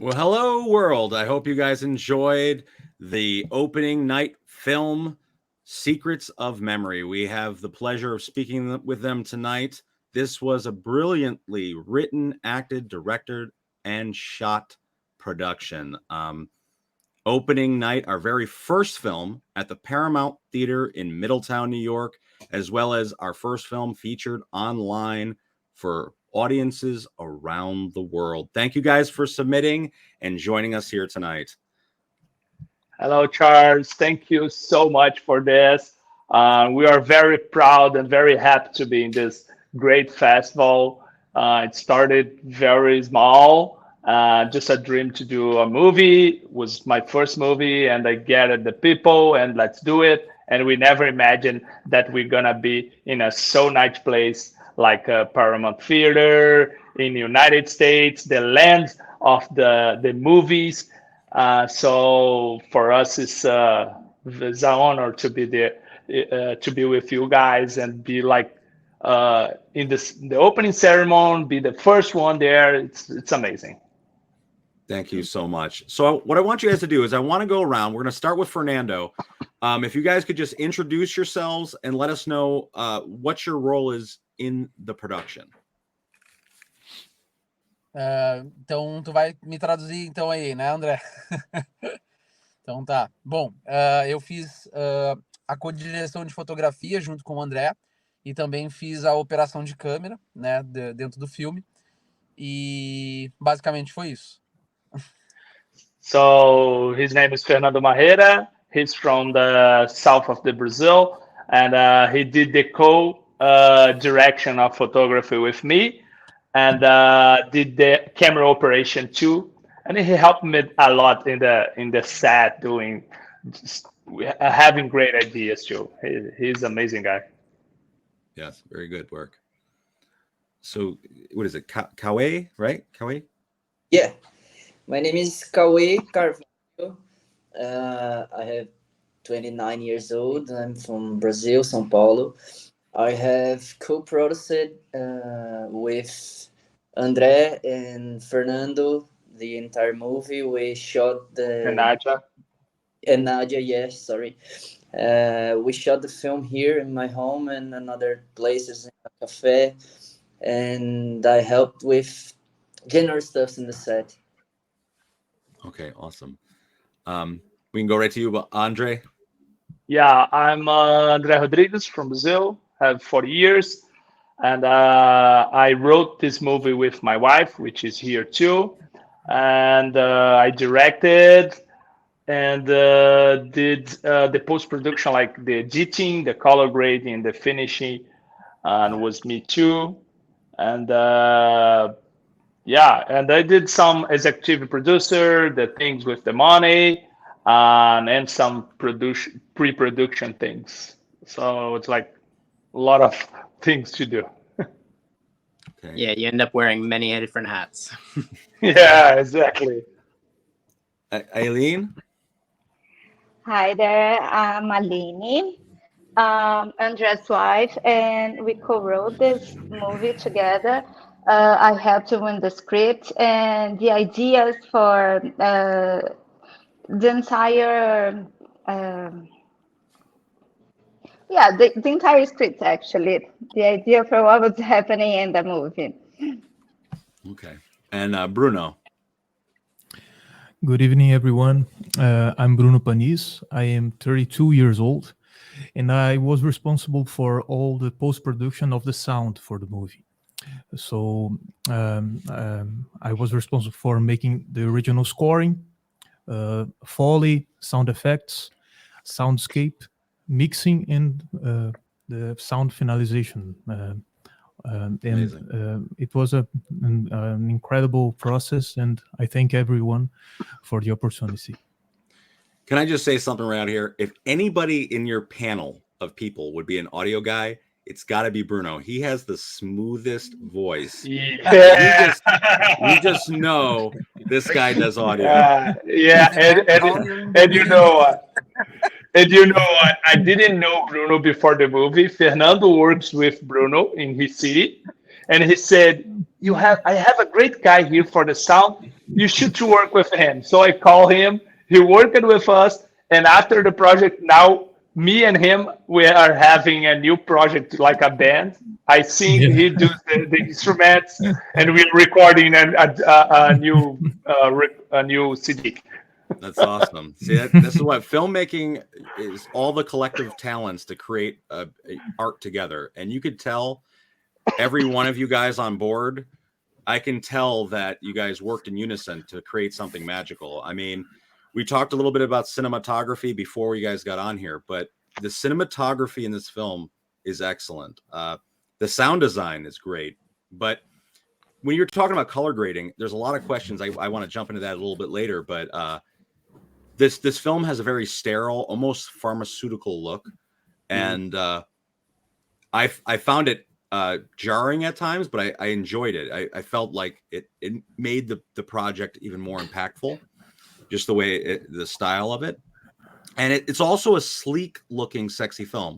Well, hello, world. I hope you guys enjoyed the opening night film, Secrets of Memory. We have the pleasure of speaking with them tonight. This was a brilliantly written, acted, directed, and shot production. Opening night, our very first film at the Paramount Theater in Middletown, New York, as well as our first film featured online for audiences around the world. Thank you guys for submitting and joining us here tonight. Hello, Charles. Thank you so much for this. We are very proud and very happy to be in this great festival. It started very small, just a dream to do a movie. It was my first movie, and I gathered the people and let's do it. And we never imagined that we're gonna be in a so nice place like a Paramount Theater in the United States, the land of the movies. So for us, it's an honor to be there, to be with you guys and be like in the opening ceremony, be the first one there. It's amazing. Thank you so much. So what I want you guys to do is I want to go around. We're going to start with Fernando. If you guys could just introduce yourselves and let us know what your role is in the production. Então, tu vai me traduzir então aí, né, André? Então tá. Bom, eu fiz a codireção de fotografia junto com o André e também fiz a operação de câmera, né, dentro do filme. E basicamente foi isso. So his name is Fernando Marreira. He's from the south of the Brazil, and he did the co-direction of photography with me. And did the camera operation too, and he helped me a lot in the set, having great ideas too. He's an amazing guy. Yes, very good work. So, what is it, Cauê, right? Cauê? Yeah, my name is Cauê Carvalho. I have 29 years old. I'm from Brazil, São Paulo. I have co-produced with André and Fernando the entire movie. We shot And Nadia. And Nadia, yes, sorry. We shot the film here in my home and another places in a cafe. And I helped with general stuff in the set. Okay, awesome. We can go right to you, Andre. Yeah, I'm André Rodrigues from Brazil. I have 40 years. And I wrote this movie with my wife, which is here too. And I directed and did the post-production, like the editing, the color grading, the finishing, and was me too. And yeah, and I did some executive producer, the things with the money, and some pre-production things. So it's like a lot of things to do. Okay. Yeah, you end up wearing many different hats. Yeah, exactly. Aileen? Hi there, I'm Aline, Andrea's wife, and we co-wrote this movie together. I helped to win the script and the ideas for the entire the entire script, actually, the idea for what was happening in the movie. Okay. And Bruno. Good evening, everyone. I'm Bruno Panis. I am 32 years old, and I was responsible for all the post-production of the sound for the movie. So I was responsible for making the original scoring, Foley, sound effects, soundscape, mixing, and the sound finalization. It was an incredible process, and I thank everyone for the opportunity. Can I just say something around here? If anybody in your panel of people would be an audio guy, it's got to be Bruno. He has the smoothest voice. Yeah. You just know this guy does audio. Yeah, and you know what? And you know what? I didn't know Bruno before the movie. Fernando works with Bruno in his city. and he said, I have a great guy here for the sound. You should to work with him. So I call him. He worked with us, and after the project, now me and him, we are having a new project like a band. I sing, Yeah. he does the instruments, and we're recording a new CD. That's awesome. See, this is what filmmaking is, all the collective talents to create a art together. And you could tell every one of you guys on board, I can tell that you guys worked in unison to create something magical. I mean, we talked a little bit about cinematography before you guys got on here, but the cinematography in this film is excellent. The sound design is great, but when you're talking about color grading, there's a lot of questions. I want to jump into that a little bit later, but this film has a very sterile, almost pharmaceutical look, and I found it jarring at times, but I enjoyed it. I felt like it made the project even more impactful, just the way the style of it, and it's also a sleek looking, sexy film.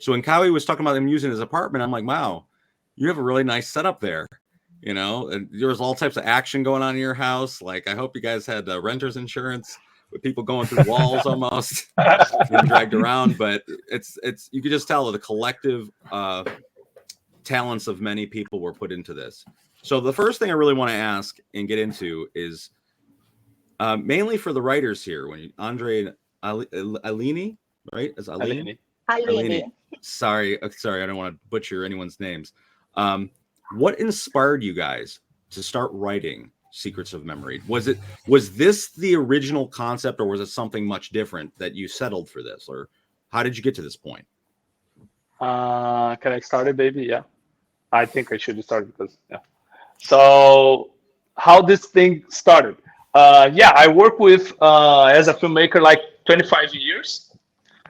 So when Kawi was talking about him using his apartment, I'm like, wow, you have a really nice setup there. You know, and there was all types of action going on in your house. Like, I hope you guys had renter's insurance with people going through walls almost being dragged around. But it's you could just tell the collective talents of many people were put into this. So the first thing I really want to ask and get into is mainly for the writers here. When Andre Alini, right? Is Alini? Alini. Sorry, I don't want to butcher anyone's names. What inspired you guys to start writing Secrets of Memory? Was this the original concept, or was it something much different that you settled for this, or how did you get to this point? Can I start it, baby? Yeah, I think I should start because yeah. So how this thing started? I work with as a filmmaker like 25 years.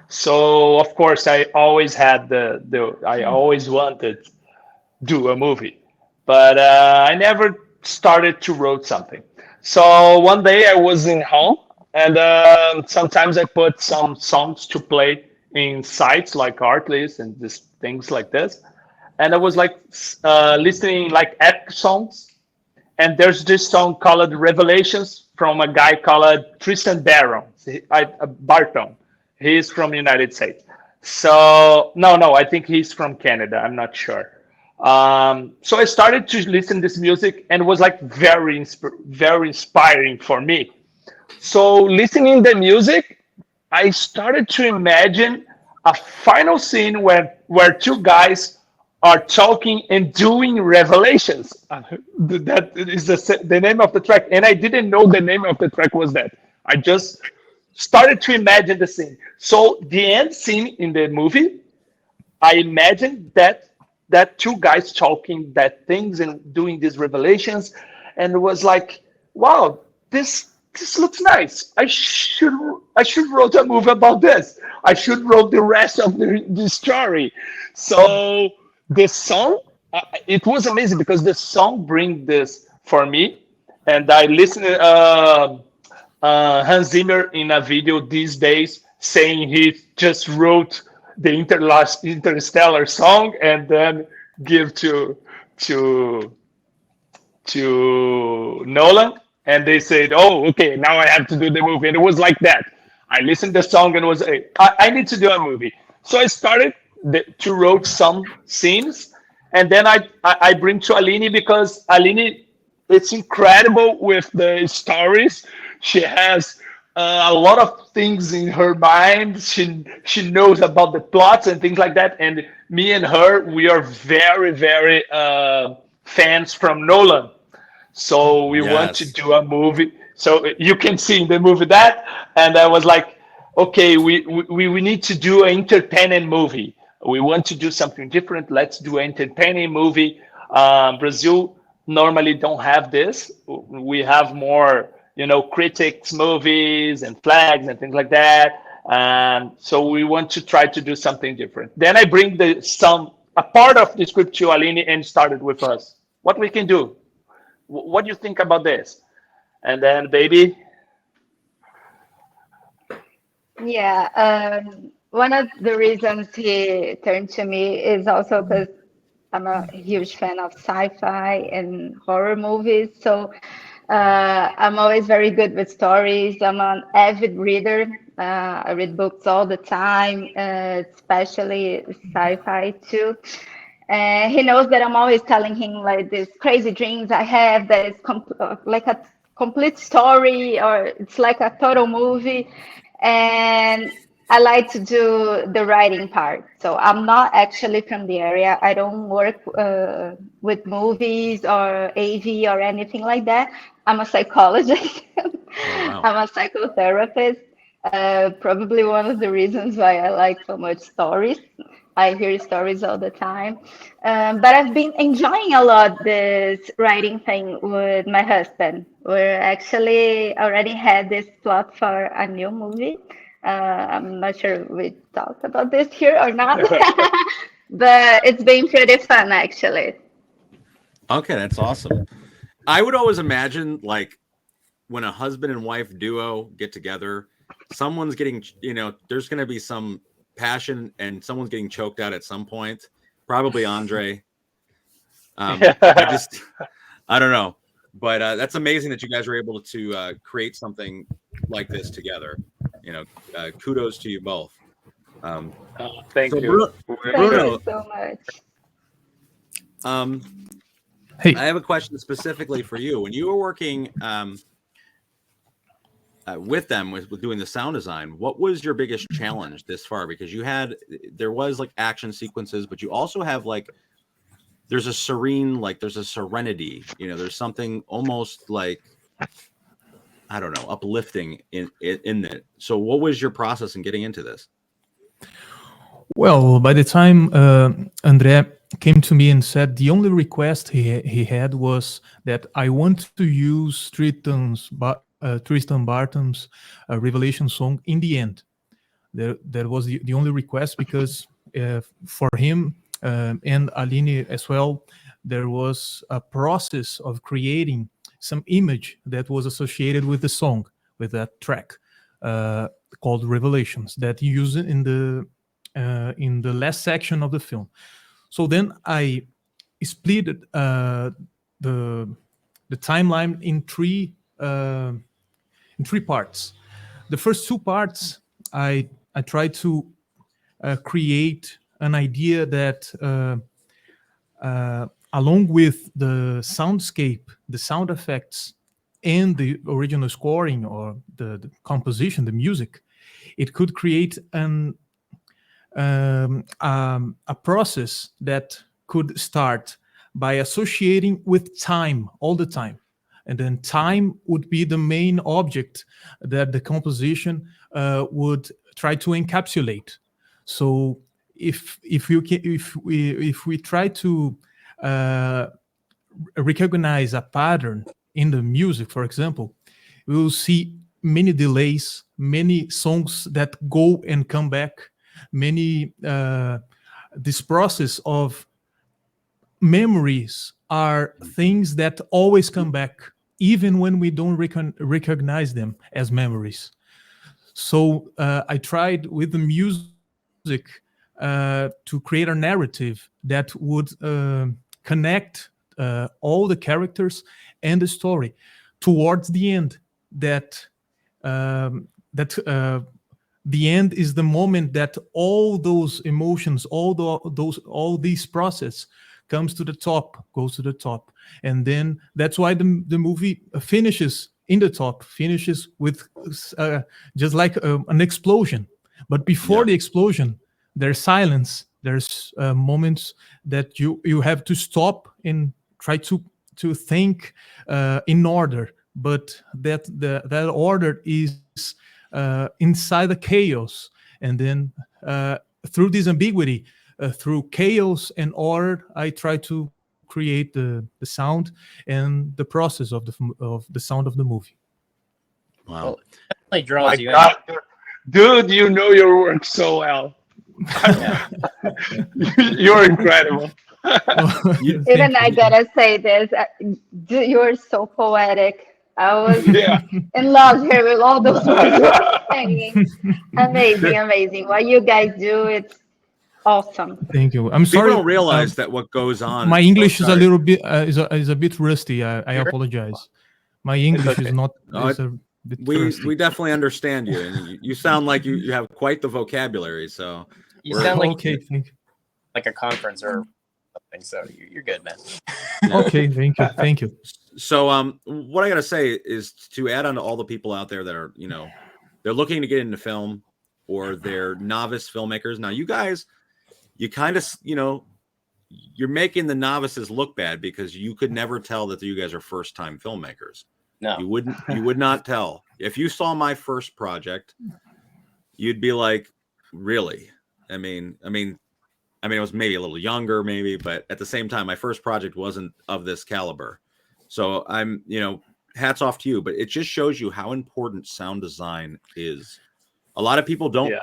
So of course I always had I always wanted do a movie, but I never started to write something. So one day I was in home, and sometimes I put some songs to play in sites like Artlist and just things like this. And I was like listening like epic songs, and there's this song called Revelations from a guy called Tristan Barton. He's from United States. So no, I think he's from Canada. I'm not sure. So I started to listen to this music, and it was like very inspiring for me. So listening the music, I started to imagine a final scene where two guys are talking and doing revelations. That is the name of the track, and I didn't know the name of the track was that. I just started to imagine the scene. So the end scene in the movie, I imagined that two guys talking that things and doing these revelations, and it was like, wow, this looks nice. I should write a movie about this. I should write the rest of the story. So this song, it was amazing because the song bring this for me, and I listened to Hans Zimmer in a video these days saying he just wrote the Interstellar song and then give to Nolan, and they said, "Oh, okay, now I have to do the movie." And it was like that. I listened to the song and was, I need to do a movie. So I started to write some scenes, and then I bring to Aline because Aline, it's incredible with the stories. She has a lot of things in her mind. She knows about the plots and things like that. And me and her, we are very, very fans from Nolan. So we want to do a movie. So you can see in the movie that. And I was like, okay, we need to do an entertaining movie. We want to do something different. Let's do an entertaining movie. Brazil normally don't have this. We have more, critics movies and flags and things like that. So we want to try to do something different. Then I bring a part of the script to Aline and started with us. What we can do? What do you think about this? And then, baby. Yeah, one of the reasons he turned to me is also because I'm a huge fan of sci-fi and horror movies. So I'm always very good with stories. I'm an avid reader. I read books all the time, especially sci-fi too. And he knows that I'm always telling him like these crazy dreams I have that is like a complete story, or it's like a total movie. And I like to do the writing part. So I'm not actually from the area. I don't work with movies or AV or anything like that. I'm a psychologist. Oh, wow. I'm a psychotherapist. Probably one of the reasons why I like so much stories. I hear stories all the time. But I've been enjoying a lot this writing thing with my husband. We're actually already had this plot for a new movie. I'm not sure we talked about this here or not, but it's been pretty fun actually. Okay, that's awesome. I would always imagine like when a husband and wife duo get together, someone's getting, there's going to be some passion and someone's getting choked out at some point. Probably Andre. I don't know, but that's amazing that you guys were able to create something like this together. Kudos to you both. Thank you. Bruno, Thank you so much. Hey, I have a question specifically for you. When you were working with them with doing the sound design, what was your biggest challenge this far? Because there was like action sequences, but you also have like there's a serenity. There's something almost like, I don't know, uplifting in it. So what was your process in getting into this? well, by the time André came to me and said the only request he had was that I want to use Tristan Barton's Revelation song in the end. That was the only request, because for him and Aline as well, there was a process of creating some image that was associated with the song, with that track called Revelations, that you use it in the last section of the film. So then I split the timeline in three parts. The first two parts, I tried to create an idea that along with the soundscape, the sound effects, and the original scoring or the composition, the music, it could create a process that could start by associating with time all the time. And then time would be the main object that the composition would try to encapsulate. So if we try to recognize a pattern in the music, for example, we will see many delays, many songs that go and come back, many this process of memories are things that always come back, even when we don't recognize them as memories. So I tried with the music to create a narrative that would connect all the characters and the story towards the end. That the end is the moment that all those emotions, all these process goes to the top, and then that's why the movie finishes in the top, finishes with just like an explosion. But before the explosion, there's silence. There's moments that you have to stop and try to think in order, but that order is inside the chaos. And then through this ambiguity, through chaos and order, I try to create the sound and the process of the sound of the movie. Wow. Well, it definitely draws you God, dude, you know your work so well. You're incredible. Even I gotta say this, you're so poetic. I was in love here with all those words you're saying. Amazing. What you guys do, it's Awesome. Thank you. I'm People sorry. don't realize that what goes on. My English is a sorry. little bit is a bit rusty. I apologize. My English okay. is not. No, Is a bit We rusty. definitely understand you, and you sound like you have quite the vocabulary. So You sound like Okay, thank you. like a conference or something. So you're good, man. Okay, thank you. So what I gotta say is to add on to all the people out there that are, they're looking to get into film or they're novice filmmakers. Now you guys, you kind of, you're making the novices look bad because you could never tell that you guys are first time filmmakers. No, You would not tell. If you saw my first project, you'd be like, really? I mean, it was maybe a little younger, maybe, but at the same time, my first project wasn't of this caliber. So I'm, hats off to you, but it just shows you how important sound design is. A lot of people don't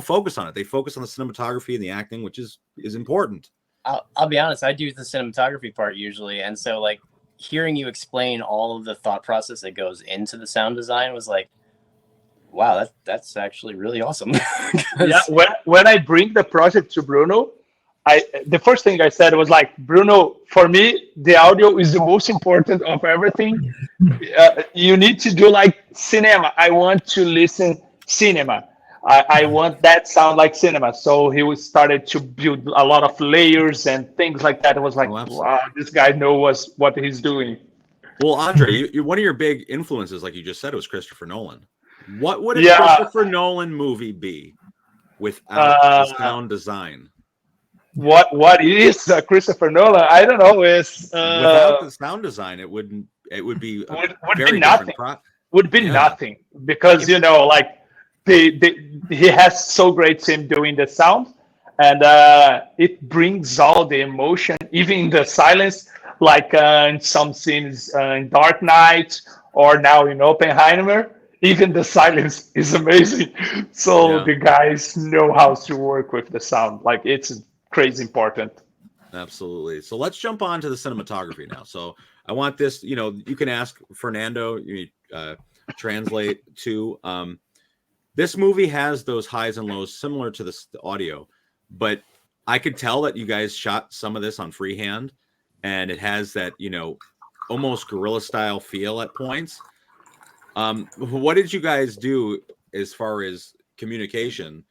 focus on it. They focus on the cinematography and the acting, which is important. I'll be honest. I do the cinematography part usually, and so like hearing you explain all of the thought process that goes into the sound design was like, wow, that's actually really awesome. Yeah, when I bring the project to Bruno, the first thing I said was like, Bruno, for me, the audio is the most important of everything. You need to do like cinema. I want to listen cinema. I want that sound like cinema. So he started to build a lot of layers and things like that. It was like, wow, this guy knows what he's doing. Well, Andre, one of your big influences, like you just said, was Christopher Nolan. What would a Christopher Nolan movie be without the sound design? What is Christopher Nolan? I don't know. Is without the sound design, it would be very nothing. Would be nothing because like he has so great team doing the sound, and it brings all the emotion, even in the silence, like in some scenes in Dark Knight or now in Oppenheimer. Even the silence is amazing. So the guys know how to work with the sound. Like it's crazy important. Absolutely. So let's jump on to the cinematography now. So I want this, you can ask Fernando, you translate to, this movie has those highs and lows similar to the audio, but I could tell that you guys shot some of this on freehand and it has that, almost guerrilla style feel at points. What did you guys do as far as communication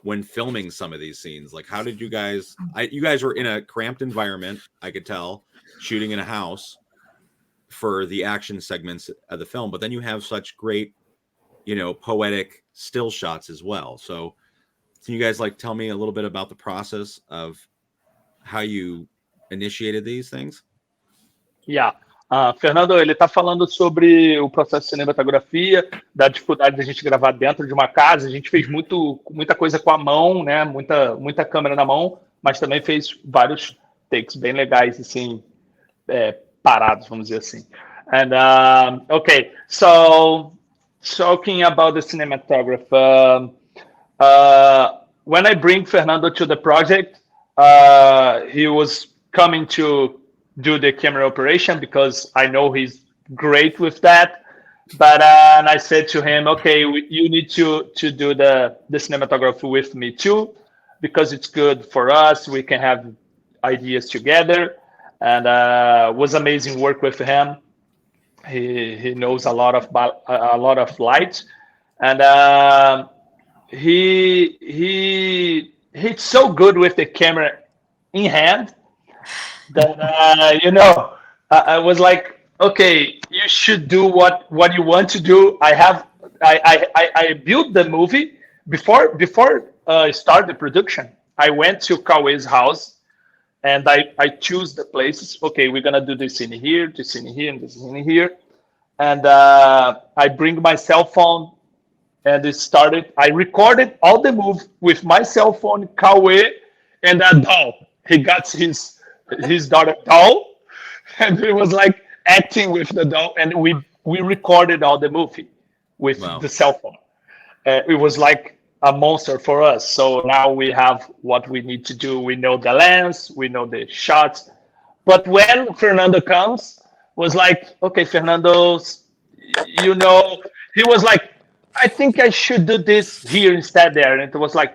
when filming some of these scenes? Like, how did you guys, you guys were in a cramped environment, I could tell, shooting in a house for the action segments of the film, but then you have such great, poetic still shots as well. So can you guys tell me a little bit about the process of how you initiated these things? Yeah. Fernando, ele está falando sobre o processo de cinematografia, da dificuldade de a gente gravar dentro de uma casa. A gente fez muita coisa com a mão, né? Muita câmera na mão, mas também fez vários takes bem legais, assim, parados, vamos dizer assim. And okay, so talking about the cinematography, when I bring Fernando to the project, he was coming to do the camera operation because I know he's great with that. But and I said to him, okay, you need to do the cinematography with me too, because it's good for us. We can have ideas together. And was amazing work with him. He knows a lot of light, and he's so good with the camera in hand that I was like, okay, you should do what you want to do. I built the movie before start the production. I went to Cauê's house and I choose the places. Okay, we're gonna do this in here, this in here, and this in here. And I bring my cell phone and it started. I recorded all the move with my cell phone, Cauê, and that doll. He got his daughter doll, and it was like acting with the doll, and we recorded all the movie with the cell phone. It was like a monster for us. So now we have what we need to do. We know the lens, we know the shots. But when Fernando comes, was like, okay, Fernando, he was like, I think I should do this here instead there. And it was like,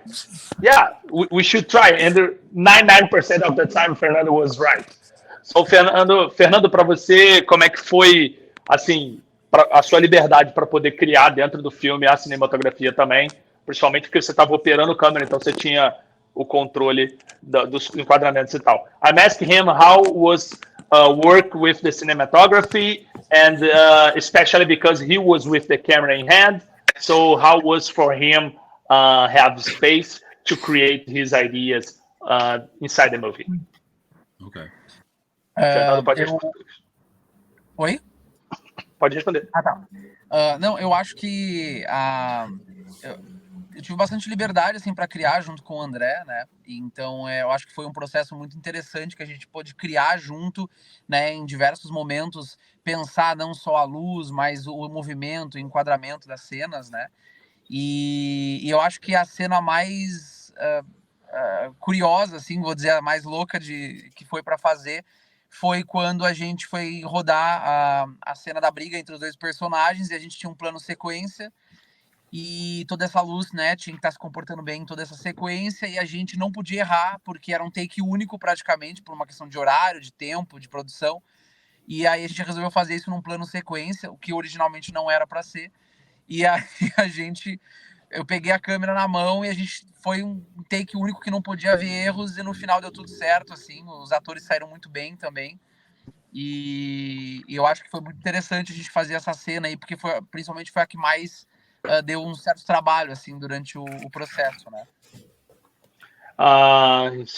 yeah, we should try. And 99% of the time, Fernando was right. So, Fernando, para você, como é que foi, assim, a sua liberdade para poder criar dentro do filme a cinematografia também, principalmente porque você estava operando câmera, então você tinha o controle dos enquadramentos e tal. I'm asking him how was work with the cinematography, and especially because he was with the camera in hand. So how was for him have space to create his ideas inside the movie? Okay. Fernando, pode responder. Oi? Pode responder. Tá. Não, eu acho que eu tive bastante liberdade assim para criar junto com o André, né? Então eu acho que foi um processo muito interessante que a gente pôde criar junto, né? Em diversos momentos, pensar não só a luz, mas o movimento, o enquadramento das cenas, né? E eu acho que a cena mais curiosa, assim, vou dizer, a mais louca que foi para fazer foi quando a gente foi rodar a cena da briga entre os dois personagens e a gente tinha um plano sequência. E toda essa luz, né, tinha que estar se comportando bem em toda essa sequência e a gente não podia errar, porque era um take único praticamente, por uma questão de horário, de tempo, de produção. E aí a gente resolveu fazer isso num plano sequência, o que originalmente não era para ser. E aí eu peguei a câmera na mão e a gente foi um take único que não podia haver erros e no final deu tudo certo, assim, os atores saíram muito bem também. E eu acho que foi muito interessante a gente fazer essa cena aí, porque principalmente foi a que mais deu um certo trabalho assim durante o processo, né?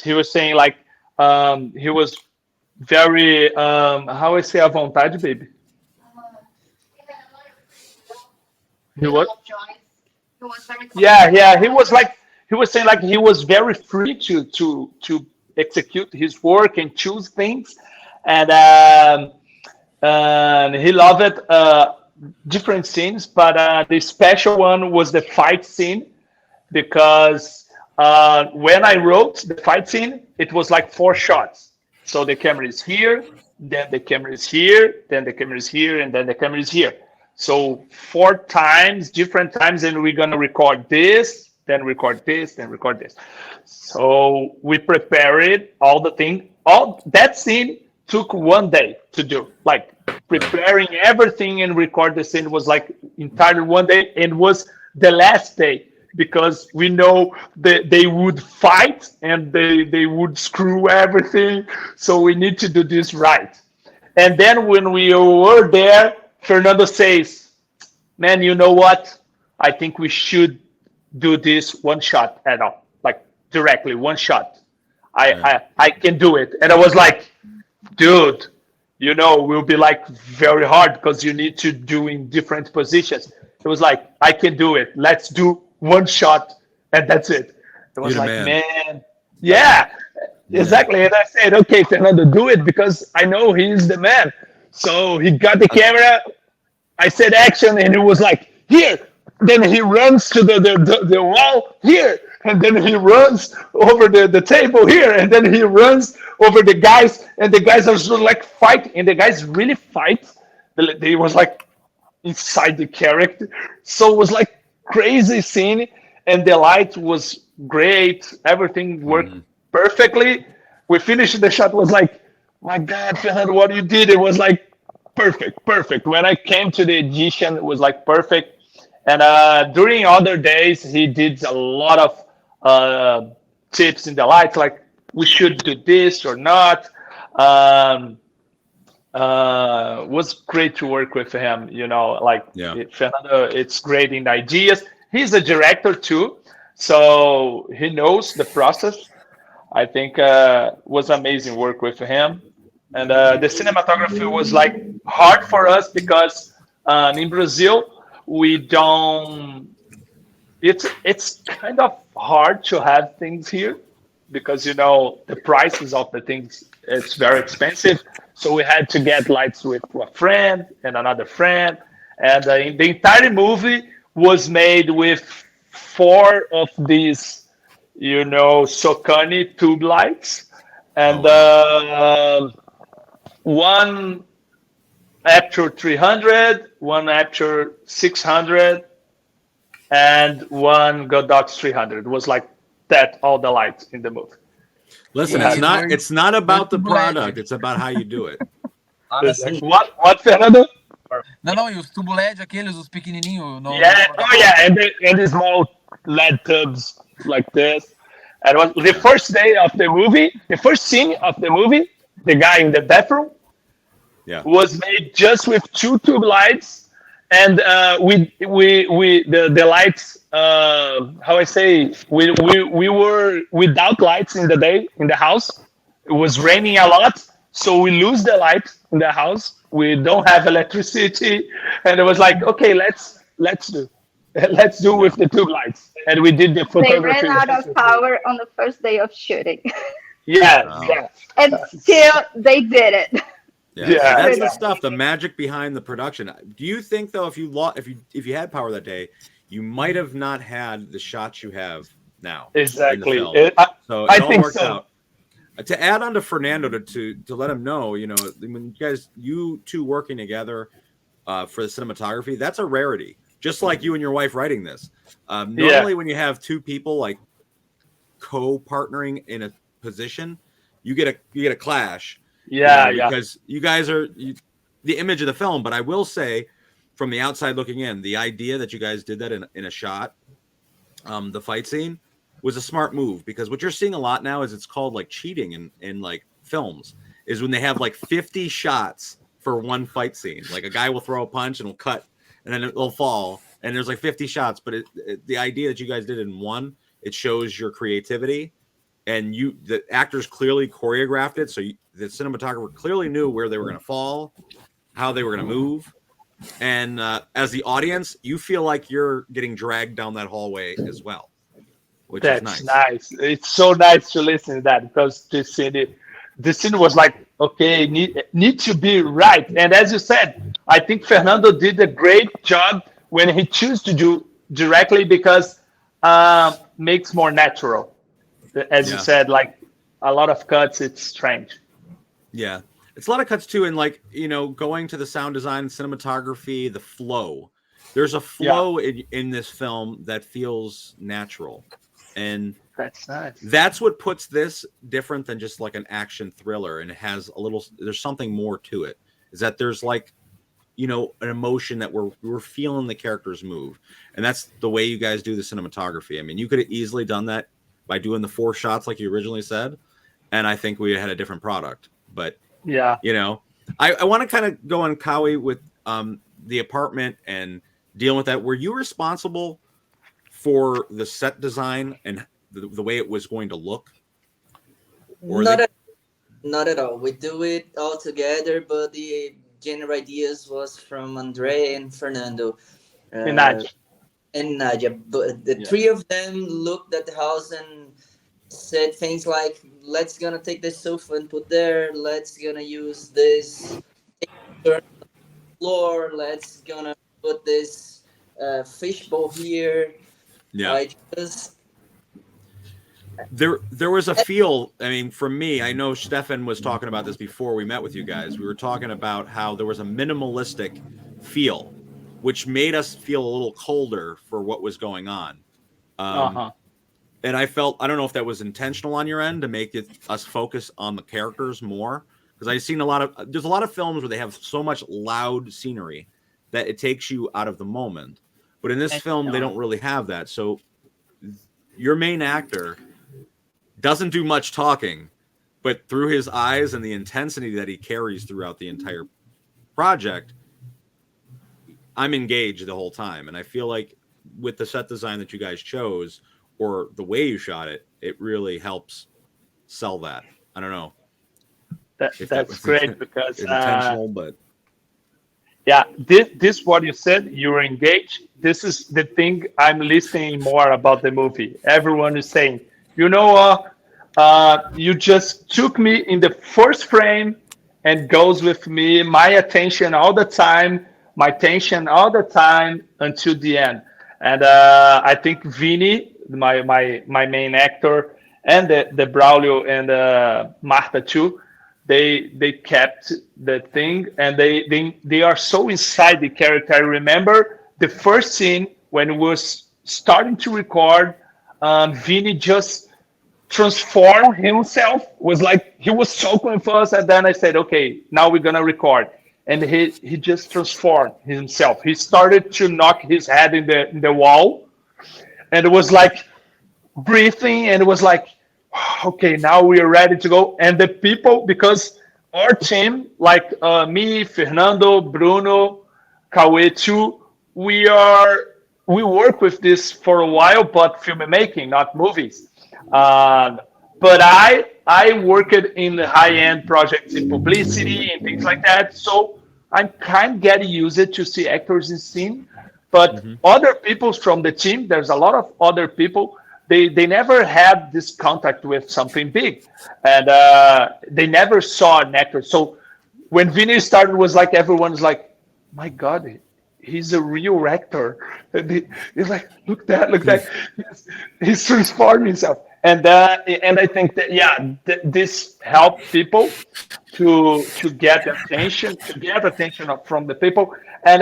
He was saying like he was very how I say à vontade, baby. He was. Yeah. He was saying like he was very free to execute his work and choose things, and he loved it. Different scenes, but the special one was the fight scene because when I wrote the fight scene, it was like 4 shots. So the camera is here, then the camera is here, then the camera is here, and then the camera is here. So 4 times, different times, and we're gonna record this, then record this, then record this. So we prepared all the thing. All that scene took 1 day to do. Like preparing everything and record the scene was like entirely 1 day, and was the last day because we know that they would fight and they would screw everything. So we need to do this right. And then when we were there, Fernando says, "Man, you know what? I think we should do this 1 shot at all, like directly 1 shot. I can do it." And I was like, "Dude, you know, will be like very hard because you need to do in different positions." It was like, "I can do it. Let's do 1 shot and that's it." It was like, man, yeah, exactly. And I said, "Okay, Fernando, do it because I know he's the man." So he got the camera. I said action, and he was like, "Here." Then he runs to the wall here, and then he runs over the table here, and then he runs over the guys, and the guys are sort of like fighting, and the guys really fight. They was like inside the character, so it was like crazy scene, and the light was great. Everything worked perfectly. We finished the shot. Was like, my God, Fernando, what you did! It was like perfect. When I came to the edition, it was like perfect. And during other days, he did a lot of tips in the light, like we should do this or not. Was great to work with him, you know, like Fernando, it's great in ideas. He's a director too, so he knows the process. I think was amazing work with him. And the cinematography was like hard for us because in Brazil, we don't, it's kind of hard to have things here because, you know, the prices of the things, it's very expensive. So we had to get lights with a friend and another friend. And the entire movie was made with 4 of these, you know, Socani tube lights. And one Aperture 300, one Aperture 600, and one Godox 300. It was like that, all the lights in the movie. Listen, Yeah, it's not about the there's two product, LED. it's about how you do it. Honestly, What, Fernando? Não, e os tubo LED, aqueles, os pequenininhos. No Yeah, oh yeah, and the small LED tubs like this. And it was the first day of the movie, the first scene of the movie, the guy in the bathroom Yeah. was made just with two tube lights, and the lights. How I say, we were without lights in the day in the house. It was raining a lot, so we lose the light in the house. We don't have electricity, and it was like, okay, let's do let's do with the tube lights, and we did the They photography. ran out of power on the first day of shooting, Yeah, Wow. yeah. and still they did it. Yeah, Yeah, that's yeah. the stuff, the magic behind the production. Do you think though, if you had power that day, you might have not had the shots you have now? Exactly. In the film. So I it all think worked so. out. To add on to Fernando, to let him know, when you two working together for the cinematography, that's a rarity. Just like you and your wife writing this. Normally, when you have two people like co-partnering in a position, you get a clash. Yeah, because you guys are the image of the film. But I will say, from the outside looking in, the idea that you guys did that in a shot, the fight scene, was a smart move, because what you're seeing a lot now is it's called like cheating in like films, is when they have like 50 shots for one fight scene. Like a guy will throw a punch and will cut, and then it'll fall, and there's like 50 shots. But the idea that you guys did in one, it shows your creativity. And the actors clearly choreographed it, so the cinematographer clearly knew where they were going to fall, how they were going to move, and as the audience, you feel like you're getting dragged down that hallway as well, which that's is nice. It's so nice to listen to that, because this scene was like, okay, need to be right. And as you said, I think Fernando did a great job when he chose to do directly, because makes more natural. As you said, like a lot of cuts, it's strange. Yeah, it's a lot of cuts too, and like going to the sound design, cinematography, the flow. There's a flow in this film that feels natural, and that's nice. That's what puts this different than just like an action thriller, and it has there's something more to it. Is that there's like an emotion that we're feeling the characters move, and that's the way you guys do the cinematography. I mean, you could have easily done that by doing the 4 shots like you originally said, and I think we had a different product. But I want to kind of go on Kawi with the apartment and dealing with that. Were you responsible for the set design and the way it was going to look? Not at all. We do it all together, but the general ideas was from Andre and Fernando. And Nadia. But the three of them looked at the house and said things like, let's gonna take this sofa and put there, let's gonna use this floor, let's gonna put this fishbowl here. There was a feel. I mean, for me, I know Stefan was talking about this before we met with you guys. We were talking about how there was a minimalistic feel, which made us feel a little colder for what was going on. And I don't know if that was intentional on your end to make us focus on the characters more, because I've seen there's a lot of films where they have so much loud scenery that it takes you out of the moment. But in this film, they don't really have that. So your main actor doesn't do much talking, but through his eyes and the intensity that he carries throughout the entire project, I'm engaged the whole time. And I feel like with the set design that you guys chose, or the way you shot it, it really helps sell that. I don't know. That's great, because intentional, but this what you said. You're engaged. This is the thing I'm listening more about the movie. Everyone is saying, you just took me in the first frame and goes with me, my attention all the time, my tension all the time until the end. And I think Vini, my main actor, and the Braulio and Marta too, they kept the thing, and they are so inside the character. I remember the first scene when it was starting to record, Vinny just transformed himself. Was like he was so confused, and then I said, "Okay, now we're gonna record." And he just transformed himself. He started to knock his head in the wall, and it was like breathing, and it was like, okay, now we are ready to go. And the people, because our team, like me, Fernando, Bruno, Cauê too, we work with this for a while, but filmmaking, not movies. But I worked in the high end projects in publicity and things like that, so I'm kind of getting used to see actors in scene. But other people from the team, there's a lot of other people. They never had this contact with something big, and they never saw an actor. So when Vinny started, it was like everyone's like, "My God, he's a real actor." And he's like, look that, he's transformed himself. And I think that this helped people to get attention, from the people. And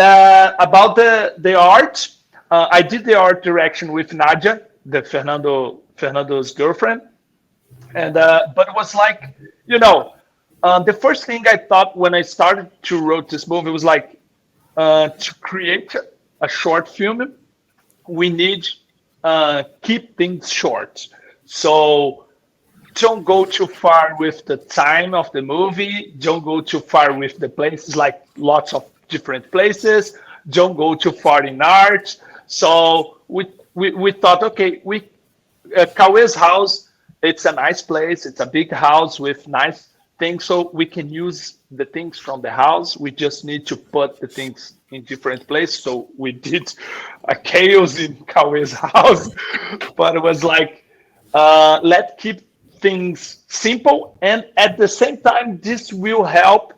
about the art, I did the art direction with Nadia, the Fernando's girlfriend, and but it was like, the first thing I thought when I started to write this movie was like, to create a short film, we need keep things short. So don't go too far with the time of the movie. Don't go too far with the places, like lots of different places. Don't go too far in art. So we thought, okay, Cauê's house, it's a nice place. It's a big house with nice things, so we can use the things from the house. We just need to put the things in different places. So we did a chaos in Cauê's house, but it was like, let's keep things simple, and at the same time, this will help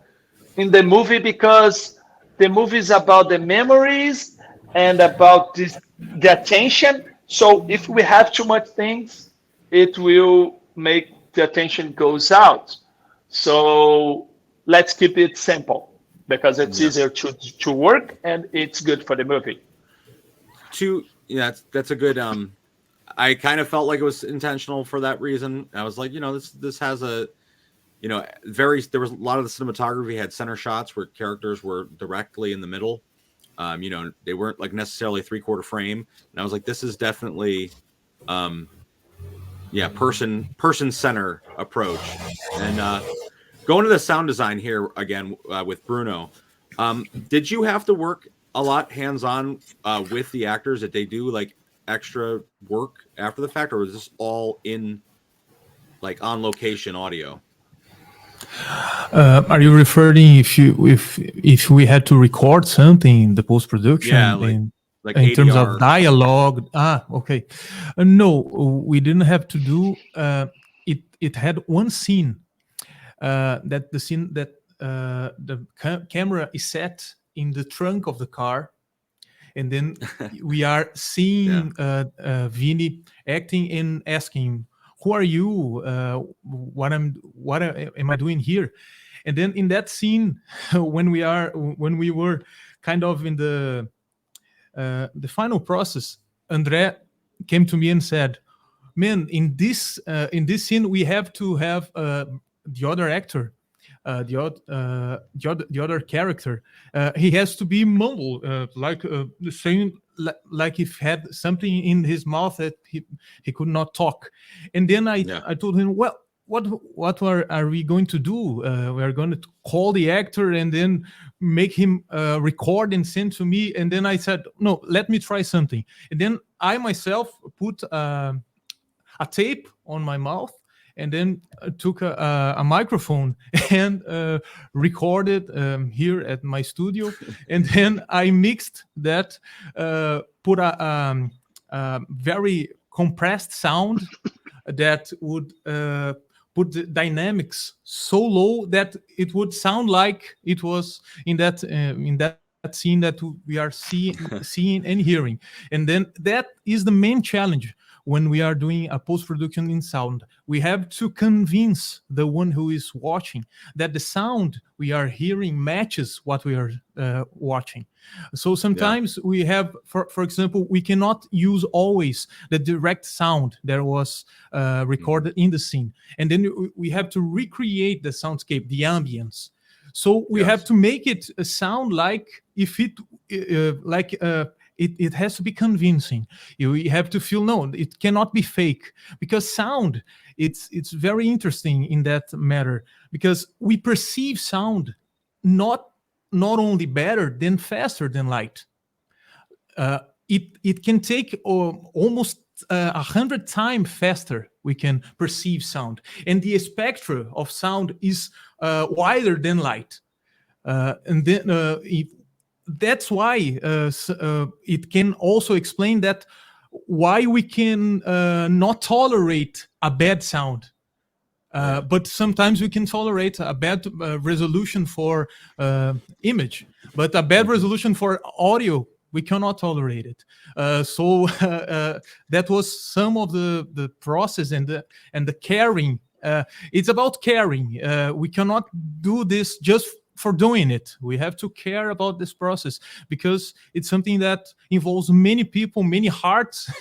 in the movie, because the movie is about the memories and about the attention. So if we have too much things, it will make the attention goes out. So let's keep it simple, because it's easier to work, and it's good for the movie. That's a good. I kind of felt like it was intentional for that reason. I was like, this has a, there was a lot of the cinematography had center shots where characters were directly in the middle. They weren't like necessarily 3/4 frame. And I was like, this is definitely, person center approach. And going to the sound design here again with Bruno, did you have to work a lot hands-on with the actors? Did they do like extra work after the fact, or was this all in like on location audio? Are you referring if we had to record something in the post-production? Yeah, like in terms ADR. of dialogue. Okay. No, we didn't have to do it had one scene that the camera is set in the trunk of the car, and then we are seeing Vinny acting and asking, "Who are you? What am I doing here?" And then in that scene, when we were kind of in the final process, André came to me and said, "Man, in this scene, we have to have the other actor, the other character. He has to be mumble, saying like if had something in his mouth that he could not talk." And then I told him, "Well, what are we going to do? We are going to call the actor and then make him record and send to me." And then I said, "No, let me try something." And then I myself put a tape on my mouth, and then took a microphone and recorded here at my studio. And then I mixed that, put a very compressed sound that would put the dynamics so low that it would sound like it was in that scene that we are seeing and hearing. And then that is the main challenge when we are doing a post-production in sound, we have to convince the one who is watching that the sound we are hearing matches what we are watching. So sometimes we have, for example, we cannot use always the direct sound that was recorded in the scene. And then we have to recreate the soundscape, the ambience. So we have to make it sound like if it, it has to be convincing. You have to feel, no, it cannot be fake, because sound, it's very interesting in that matter, because we perceive sound not only better than faster than light. It can take almost 100 times faster we can perceive sound, and the spectrum of sound is wider than light, and then that's why it can also explain that why we can not tolerate a bad sound. But sometimes we can tolerate a bad resolution for image, but a bad resolution for audio, we cannot tolerate it. So that was some of the process and the caring. It's about caring. We cannot do this just for doing it. We have to care about this process, because it's something that involves many people, many hearts,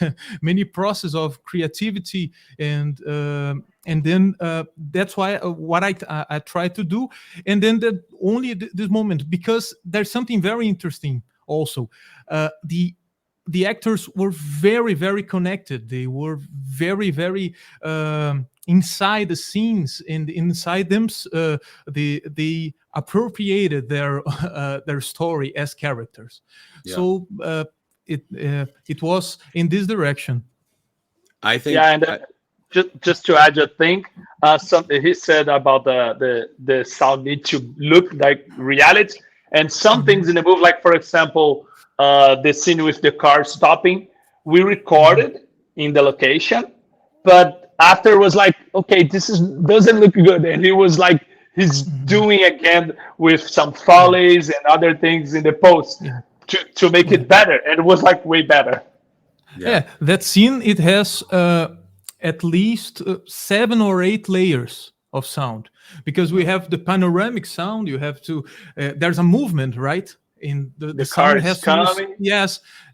many process of creativity, and then that's why what I try to do. And then this moment, because there's something very interesting also. The actors were very, very connected. They were very, very inside the scenes, and inside them, they appropriated their story as characters. So it was in this direction. I think. Yeah, and just to add a thing, something he said about the sound need to look like reality, and some things in the movie, like for example, the scene with the car stopping, we recorded in the location, but after was like, okay, doesn't look good, and he was like, he's doing again with some follies and other things in the post to make it better, and it was like way better. Yeah, that scene, it has at least 7 or 8 layers of sound, because we have the panoramic sound. You have to there's a movement, right? In the sound has to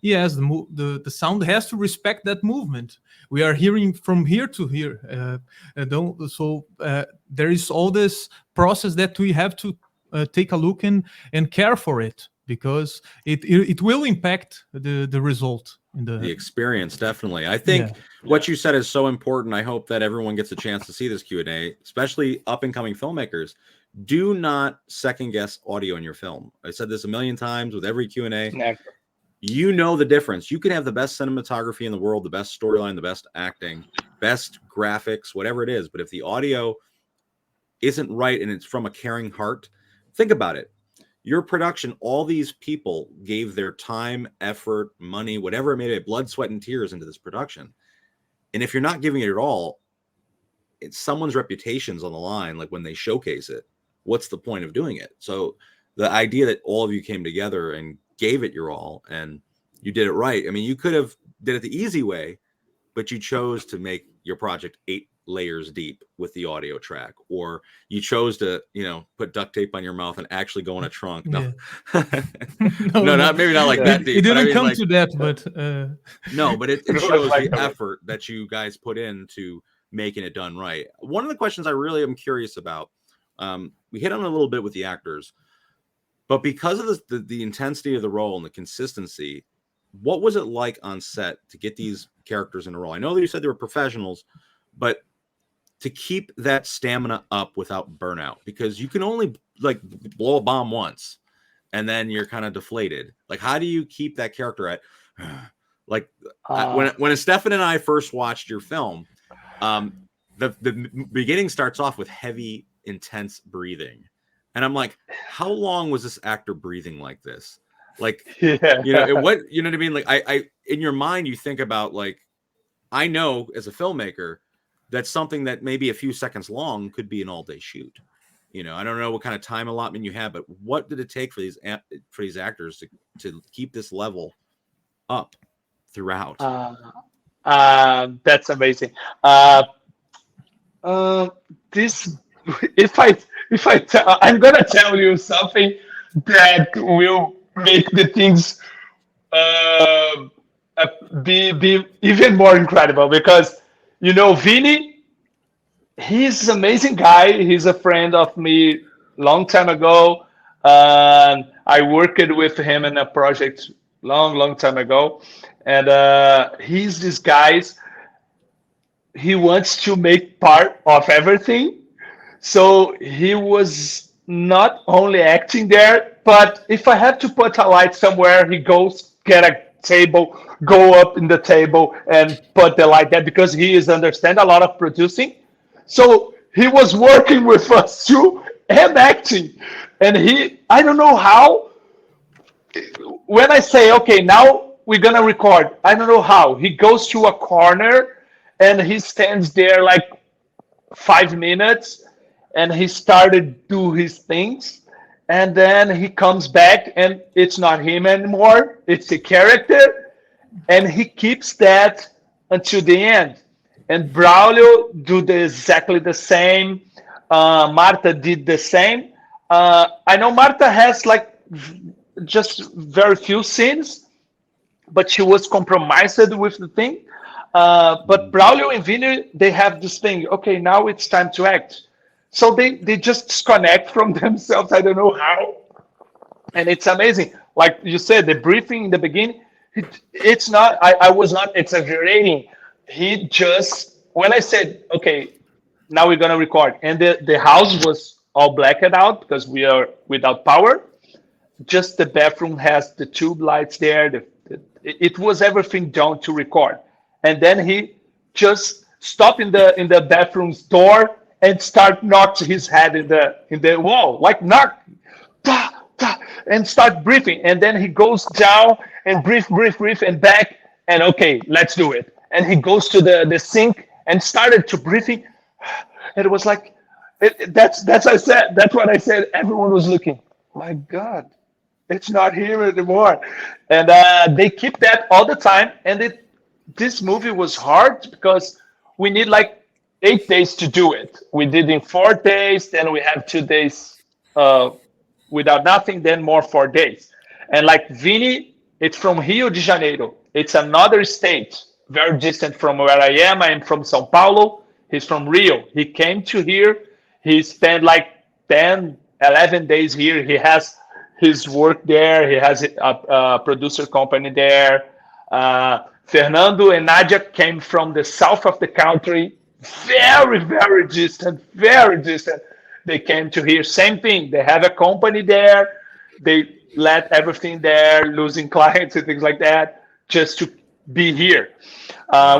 the sound has to respect that movement. We are hearing from here to here. So there is all this process that we have to take a look and care for it, because it will impact the result in the experience. Definitely. I think what you said is so important. I hope that everyone gets a chance to see this Q&A, especially up and coming filmmakers. Do not second guess audio in your film. I said this a million times with every Q&A. Never. You know the difference. You can have the best cinematography in the world, the best storyline, the best acting, best graphics, whatever it is. But if the audio isn't right and it's from a caring heart, think about it. Your production, all these people gave their time, effort, money, whatever it may be, blood, sweat, and tears into this production. And if you're not giving it at all, it's someone's reputation's on the line. Like when they showcase it, what's the point of doing it? So the idea that all of you came together and gave it your all and you did it right. I mean, you could have did it the easy way, but you chose to make your project 8 layers deep with the audio track, or you chose to, put duct tape on your mouth and actually go in a trunk. No, no, maybe not like that deep. It didn't come to that, but no, but it shows the effort that you guys put into making it done right. One of the questions I really am curious about, we hit on a little bit with the actors, but because of the intensity of the role and the consistency, what was it like on set to get these characters in a role? I know that you said they were professionals, but to keep that stamina up without burnout, because you can only like blow a bomb once and then you're kind of deflated. Like, how do you keep that character at when Stefan and I first watched your film, the beginning starts off with heavy, intense breathing. And I'm like, how long was this actor breathing like this? Like, what, you know what I mean? Like I in your mind, you think about like, I know as a filmmaker, that's something that maybe a few seconds long could be an all-day shoot. I don't know what kind of time allotment you have, but what did it take for these actors to keep this level up throughout? That's amazing. This, if I tell, I'm gonna tell you something that will make the things uh, be even more incredible because Vini, he's an amazing guy. He's a friend of me long time ago. I worked with him in a project long time ago, and he's this guy's. He wants to make part of everything. So he was not only acting there, but if I have to put a light somewhere, he goes get a table, go up in the table and put the light there because he is understand a lot of producing. So he was working with us too and acting. And I don't know how, when I say, okay, now we're gonna record, I don't know how. He goes to a corner and he stands there like 5 minutes and he started do his things, and then he comes back and it's not him anymore, it's the character, and he keeps that until the end. And Braulio do exactly the same. Marta did the same. I know Marta has like just very few scenes, but she was compromised with the thing. But Braulio and Vini, they have this thing. Okay, now it's time to act. So they just disconnect from themselves. I don't know how, and it's amazing. Like you said, the briefing in the beginning, it's not. I was not exaggerating. He just when I said, okay, now we're gonna record, and the house was all blacked out because we are without power. Just the bathroom has the tube lights there. It was everything done to record, and then he just stopped in the bathroom's door and start knocked his head in the wall, like knock, ta, ta, and start breathing, and then he goes down and breathe, and back, and okay, let's do it. And he goes to the sink and started to breathing, and it was like, that's what I said. Everyone was looking. My God, it's not here anymore, and they keep that all the time. And this movie was hard because we need like 8 days to do it. We did in 4 days, then we have 2 days without nothing, then more 4 days. And like Vini, it's from Rio de Janeiro. It's another state, very distant from where I am. I am from São Paulo. He's from Rio. He came to here. He spent like 10, 11 days here. He has his work there. He has a producer company there. Fernando and Nadia came from the south of the country, very distant, very distant. They came to here, same thing. They have a company there. They let everything there, losing clients and things like that, just to be here.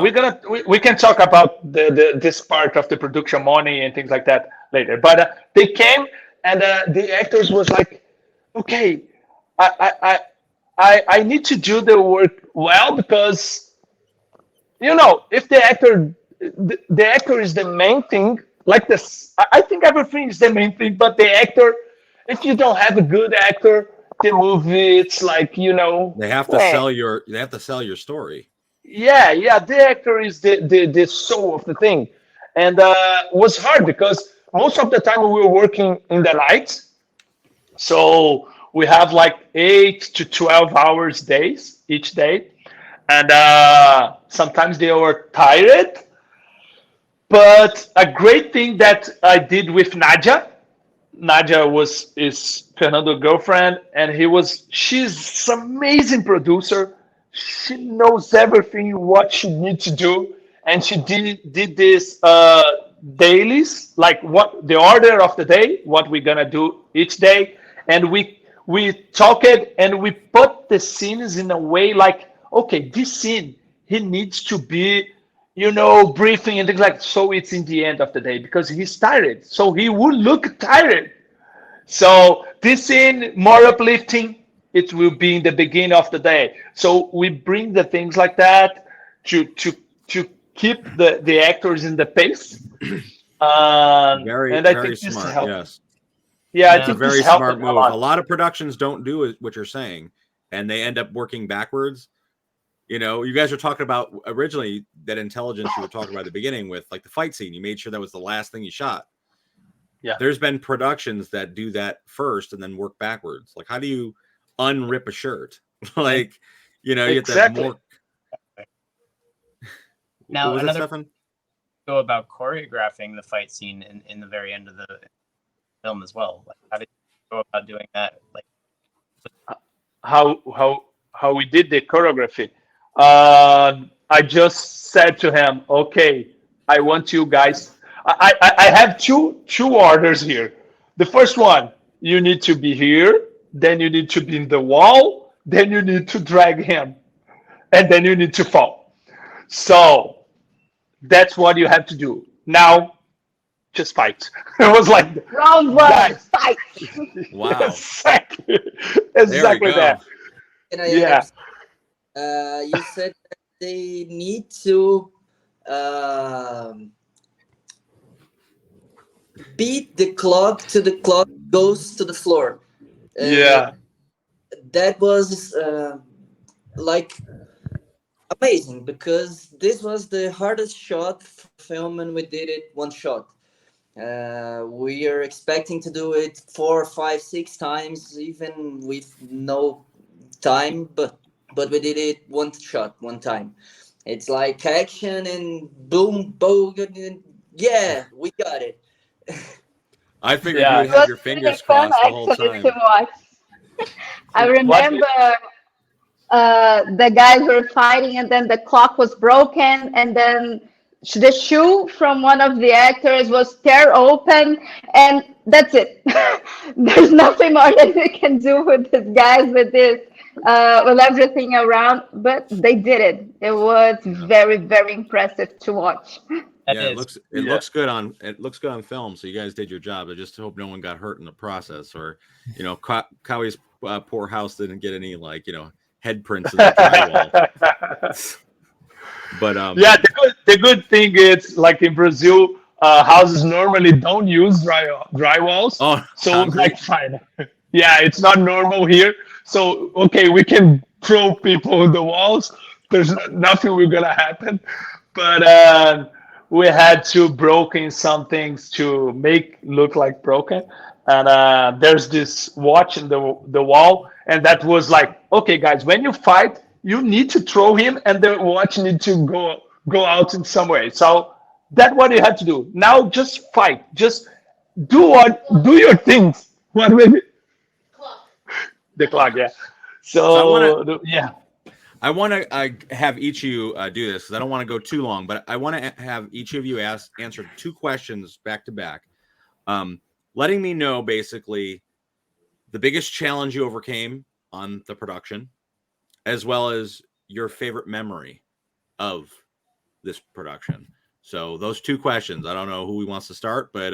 We can talk about this part of the production money and things like that later. But they came, and the actors was like, okay, I need to do the work well because if the actor is the main thing. Like this, I think everything is the main thing, but the actor, if you don't have a good actor, the movie, it's like they have to sell your story. Yeah, the actor is the soul of the thing, and was hard because most of the time we were working in the night, so we have like 8 to 12 hours days each day, and sometimes they were tired. But a great thing that I did with Nadia is Fernando's girlfriend, and she's an amazing producer. She knows everything what she needs to do, and she did this dailies, like what the order of the day, what we're gonna do each day, and we talk it and we put the scenes in a way like, okay, this scene he needs to be briefing and things like, so it's in the end of the day because he's tired, so he will look tired. So this scene more uplifting, it will be in the beginning of the day. So we bring the things like that to keep the actors in the pace. Very, and I very think smart. This helped. Yes. Yeah, I It's a think very this helped smart them move. A lot of productions don't do what you're saying, and they end up working backwards. You know, you guys were talking about originally that intelligence you were talking about at the beginning with like the fight scene. You made sure that was the last thing you shot. Yeah. There's been productions that do that first and then work backwards. Like, how do you unrip a shirt? Like, you know, you have to have more. Now, what was another that, Stefan? Go about choreographing the fight scene in the very end of the film as well. Like, how did you go about doing that? Like, how we did the choreography. I just said to him, okay, I want you guys. I have two orders here. The first one, you need to be here, then you need to be in the wall, then you need to drag him, and then you need to fall. So that's what you have to do. Now, just fight. It was like Round one, guys. fight. Wow. Exactly There we go. that. Can I Yeah. you said that they need to beat the clock till the clock goes to the floor. Yeah. That was like amazing because this was the hardest shot for film and we did it one shot. We are expecting to do it 4, 5, 6 times, even with no time, but we did it one shot, one time. It's like action and boom, boom, and yeah, we got it. I figured Yeah. you would It have was your really fingers fun crossed the whole actually time. to watch. I What- remember the guys were fighting and then the clock was broken and then the shoe from one of the actors was tear open and that's it. There's nothing more that we can do with these guys with this with everything around, but they did it. It was very, very impressive to watch. that Yeah, is. it Yeah. looks good on film. So you guys did your job. I just hope no one got hurt in the process, or you know, Kawai's poor house didn't get any like head prints in the drywall. But Yeah, the good thing is like in Brazil, houses normally don't use drywalls, oh, so it's concrete. like fine. Yeah, it's not normal here. So okay, we can throw people in the walls. There's nothing we're gonna happen, but we had to broken some things to make look like broken. And there's this watch in the wall, and that was like, okay, guys, when you fight, you need to throw him, and the watch need to go out in some way. So that's what you had to do. Now just fight, just do your things. What maybe the clock, yeah. So yeah. I want to have each of you do this because I don't want to go too long, but I want to have each of you answer 2 questions back to back, letting me know basically the biggest challenge you overcame on the production, as well as your favorite memory of this production. So those 2 questions. I don't know who wants to start, but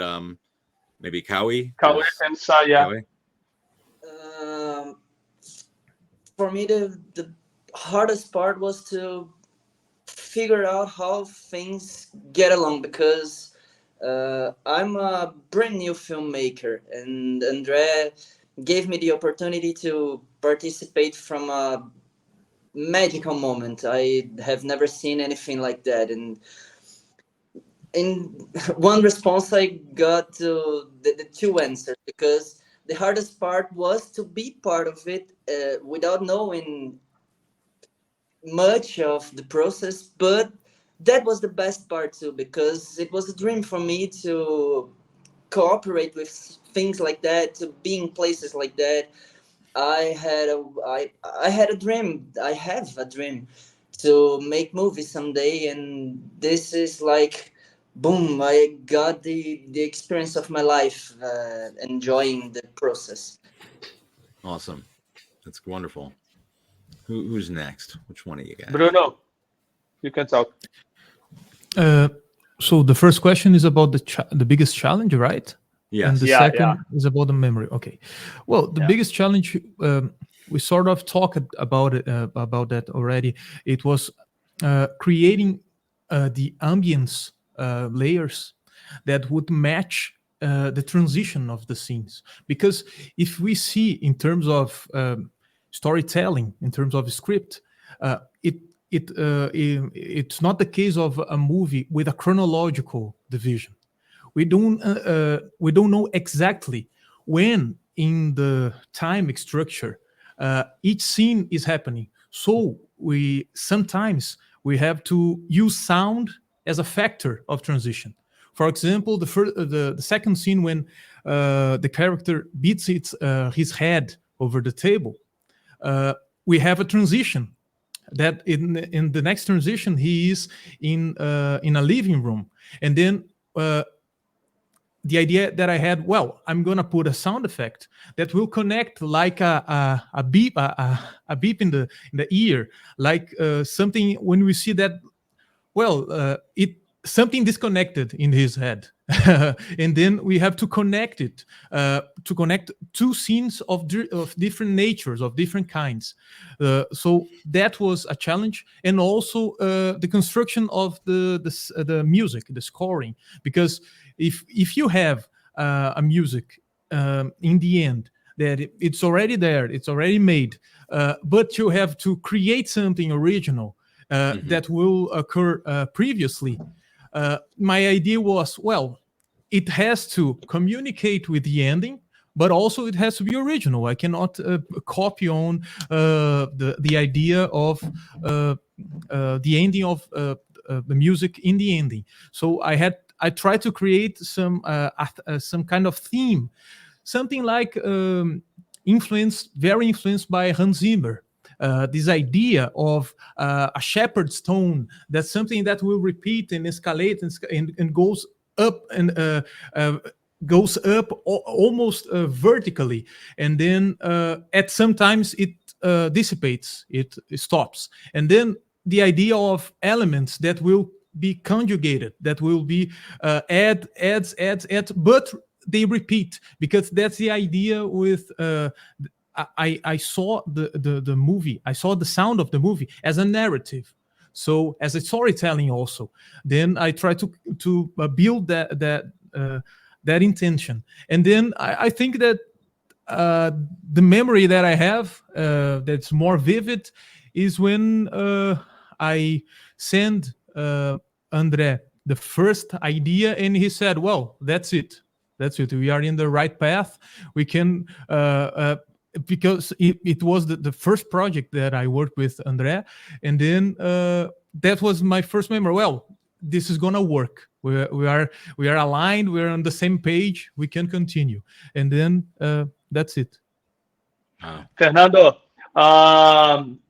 maybe Kawai. Kawai and Saya. For me, the hardest part was to figure out how things get along because I'm a brand new filmmaker and Andre gave me the opportunity to participate from a magical moment. I have never seen anything like that, and in one response I got to the 2 answers because the hardest part was to be part of it without knowing much of the process, but that was the best part too because it was a dream for me to cooperate with things like that, to be in places like that. I had a dream. I have a dream to make movies someday, and this is like, boom! I got the experience of my life, enjoying the process. Awesome, that's wonderful. Who's next? Which one of you guys? Bruno, you can talk. So the first question is about the biggest challenge, right? Yes. And the second is about the memory. Okay. Well, the biggest challenge, we sort of talked about that already. It was creating the ambience layers that would match the transition of the scenes. Because if we see in terms of storytelling, in terms of script, it's not the case of a movie with a chronological division. We don't know exactly when in the time structure each scene is happening. So sometimes we have to use sound as a factor of transition. For example, the second scene when the character beats his head over the table, we have a transition. That in the next transition he is in a living room, and then the idea that I had, well, I'm gonna put a sound effect that will connect like a beep, a beep in the ear, like something when we see that, well, it something disconnected in his head, and then we have to connect it to connect two scenes of different natures, of different kinds. So that was a challenge, and also the construction of the music, the scoring, because if you have a music in the end that it's already there, it's already made, but you have to create something original that will occur previously. My idea was, well, it has to communicate with the ending, but also it has to be original. I cannot copy on the idea of the ending of the music in the ending. So I tried to create some kind of theme, something like very influenced by Hans Zimmer. This idea of a shepherd's tone, that's something that will repeat and escalate and goes up and goes up almost vertically, and then at sometimes it dissipates, it stops, and then the idea of elements that will be conjugated, that will be adds, but they repeat, because that's the idea with I saw the movie, I saw the sound of the movie as a narrative, so as a storytelling also. Then I try to build that intention, and then I think that the memory that I have that's more vivid is when I send Andre the first idea, and he said, "Well, that's it. That's it. We are in the right path. We can." Because it was the first project that I worked with Andre, and then that was my first memory. Well, this is gonna work. We are aligned. We're on the same page. We can continue, and then that's it. Fernando,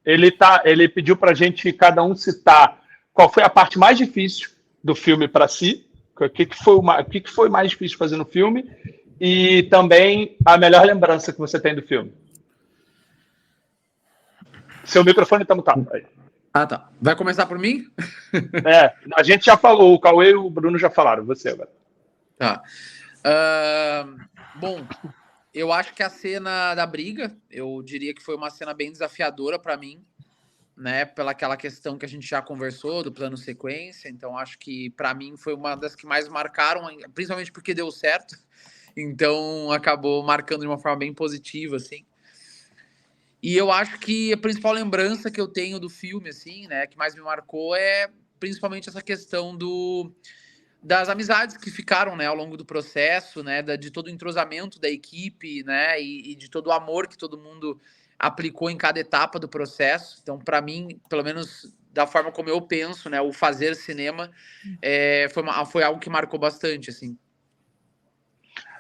ele pediu para a gente cada um citar qual foi a parte mais difícil do filme para si, o que foi mais difícil fazer no filme, e também a melhor lembrança que você tem do filme. Seu microfone está mutado. Aí. Ah, tá. Vai começar por mim? A gente já falou, o Cauê e o Bruno já falaram, você agora. Tá. Bom, eu acho que a cena da briga, eu diria que foi uma cena bem desafiadora para mim, né? Pela aquela questão que a gente já conversou do plano sequência. Então, acho que para mim foi uma das que mais marcaram, principalmente porque deu certo. Então, acabou marcando de uma forma bem positiva, assim. E eu acho que a principal lembrança que eu tenho do filme, assim, né, que mais me marcou é principalmente essa questão das amizades que ficaram, né, ao longo do processo, né, de todo o entrosamento da equipe, né, e de todo o amor que todo mundo aplicou em cada etapa do processo. Então, para mim, pelo menos da forma como eu penso, né, o fazer cinema foi algo que marcou bastante, assim.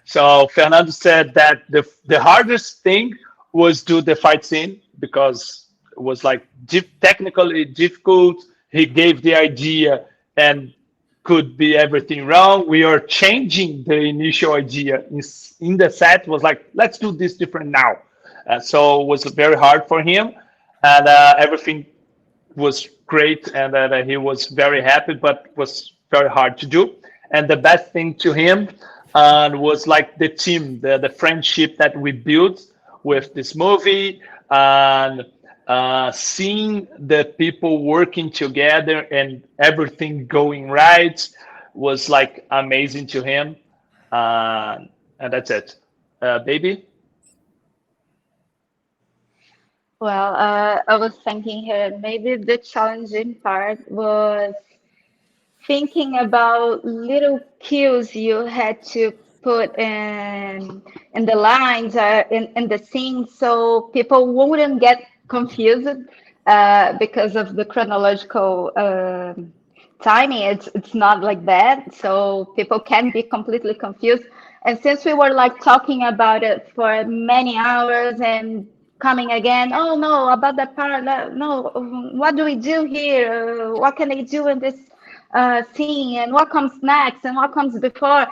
So Fernando said that the hardest thing was do the fight scene because it was like technically difficult. He gave the idea and could be everything wrong. We are changing the initial idea in the set. Was like, let's do this different now. So it was very hard for him, and everything was great, and he was very happy, but was very hard to do. And the best thing to him was like the team, the friendship that we built with this movie, and seeing the people working together and everything going right was like amazing to him. And that's it. Baby? Well, I was thinking here, maybe the challenging part was thinking about little cues you had to put in the lines or in the scene so people wouldn't get confused because of the chronological timing. It's not like that, so people can be completely confused. And since we were like talking about it for many hours and coming again, oh no, about that part, no, what do we do here? What can they do in this scene? And what comes next? And what comes before?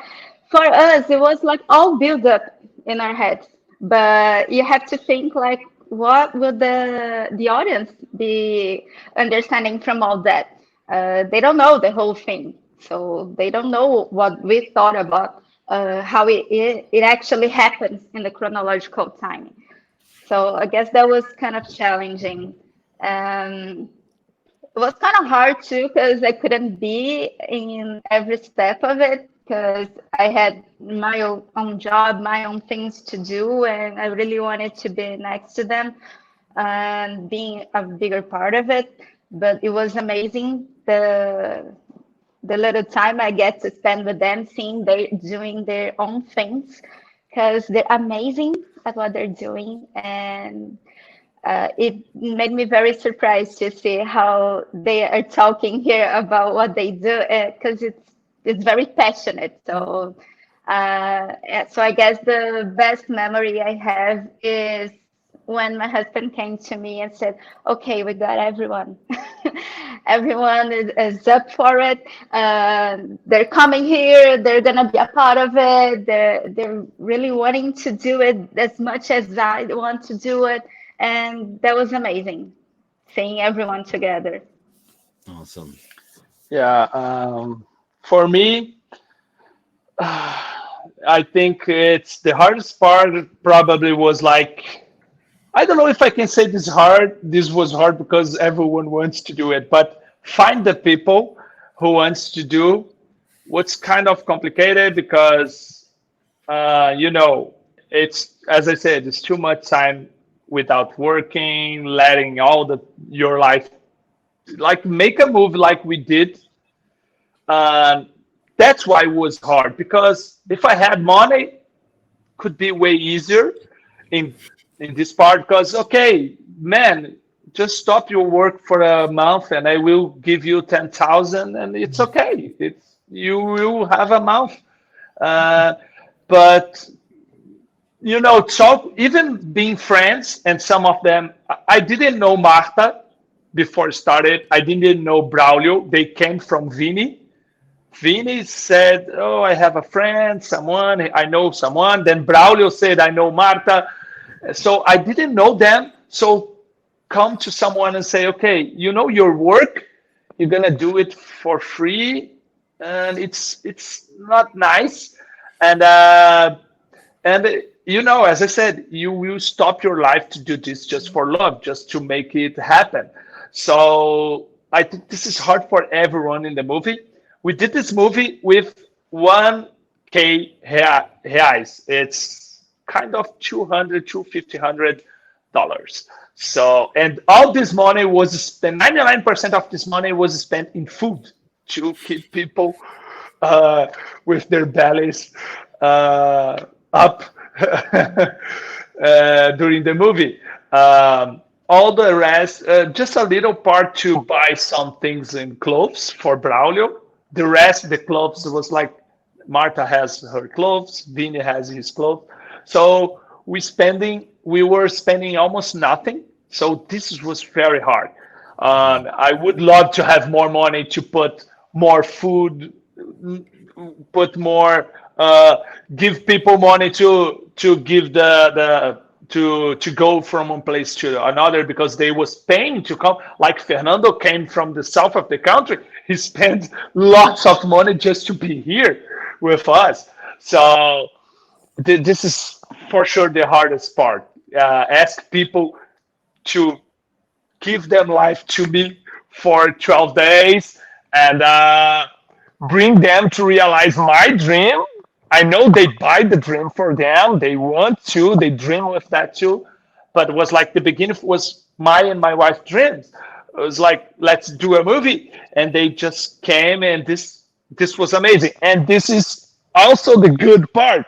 For us, it was like all build up in our heads. But you have to think like, what would the audience be understanding from all that? They don't know the whole thing, so they don't know what we thought about how it actually happens in the chronological timing. So I guess that was kind of challenging. Um, it was kind of hard too because I couldn't be in every step of it because I had my own job, my own things to do, and I really wanted to be next to them and being a bigger part of it. But it was amazing the little time I get to spend with them, seeing they doing their own things because they're amazing at what they're doing, and it made me very surprised to see how they are talking here about what they do because it's very passionate. So I guess the best memory I have is when my husband came to me and said, "Okay, we got everyone. Everyone is up for it. They're coming here. They're gonna be a part of it. They're really wanting to do it as much as I want to do it." And that was amazing, seeing everyone together. Awesome. Yeah, for me, I think it's the hardest part probably was like, I don't know if I can say this hard. This was hard because everyone wants to do it, but find the people who wants to do what's kind of complicated because you know, it's as I said, it's too much time without working, letting all the your life like make a move like we did. Uh, that's why it was hard because if I had money, could be way easier in this part because okay, man, just stop your work for a month and I will give you 10,000 and it's okay. It's you will have a month. Uh, but you know, talk even being friends and some of them. I didn't know Marta before it started. I didn't know Braulio. They came from Vini. Vini said, "Oh, I have a friend, someone. I know someone." Then Braulio said, "I know Marta." So I didn't know them. So come to someone and say, "Okay, you know your work. You're gonna do it for free, and it's not nice." And you know, as I said, you will stop your life to do this just for love, just to make it happen. So I think this is hard for everyone in the movie. We did this movie with 1K reais. It's kind of 200, 250, $100. So, and all this money was spent, 99% of this money was spent in food to keep people with their bellies up during the movie. All the rest, just a little part to buy some things in clothes for Braulio. The rest, the clothes was like Marta has her clothes, Vini has his clothes. So we were spending almost nothing. So this was very hard. I would love to have more money to put more food, put more, give people money to give the to go from one place to another because they was paying to come. Like Fernando came from the south of the country, he spent lots of money just to be here with us. So this is for sure the hardest part. Ask people to give them life to me for 12 days and bring them to realize my dream. I know they buy the dream for them. They want to, they dream with that too. but it was like the beginning was my and my wife's dreams. It was like, let's do a movie, and they just came, and this was amazing. And this is also the good part,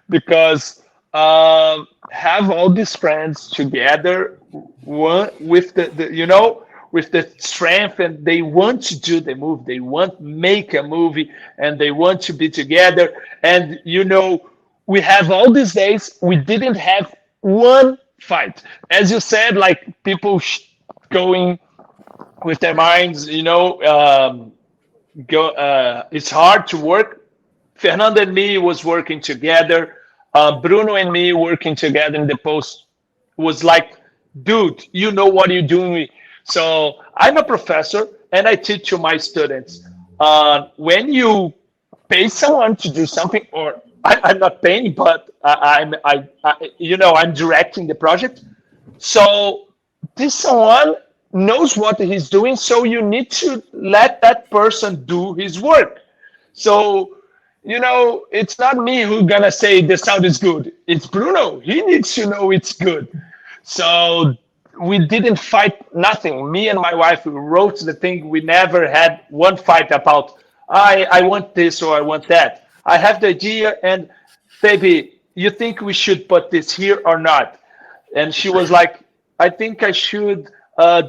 because have all these friends together, one with with the strength, and they want to do the movie, they want to make a movie, and they want to be together. And we have all these days, we didn't have one fight, as you said, like people going with their minds, it's hard to work. Fernando and me was working together. Bruno and me working together in the post was like, dude, you know what you're doing. So I'm a professor, and I teach to my students. When you pay someone to do something, or I'm not paying, but I'm directing the project. So this someone knows what he's doing, so you need to let that person do his work. So it's not me who's gonna say the sound is good. It's Bruno. He needs to know it's good. So we didn't fight nothing. Me and my wife, we wrote the thing. We never had one fight about, I want this or I want that. I have the idea, and baby, you think we should put this here or not? And she was like, I think I should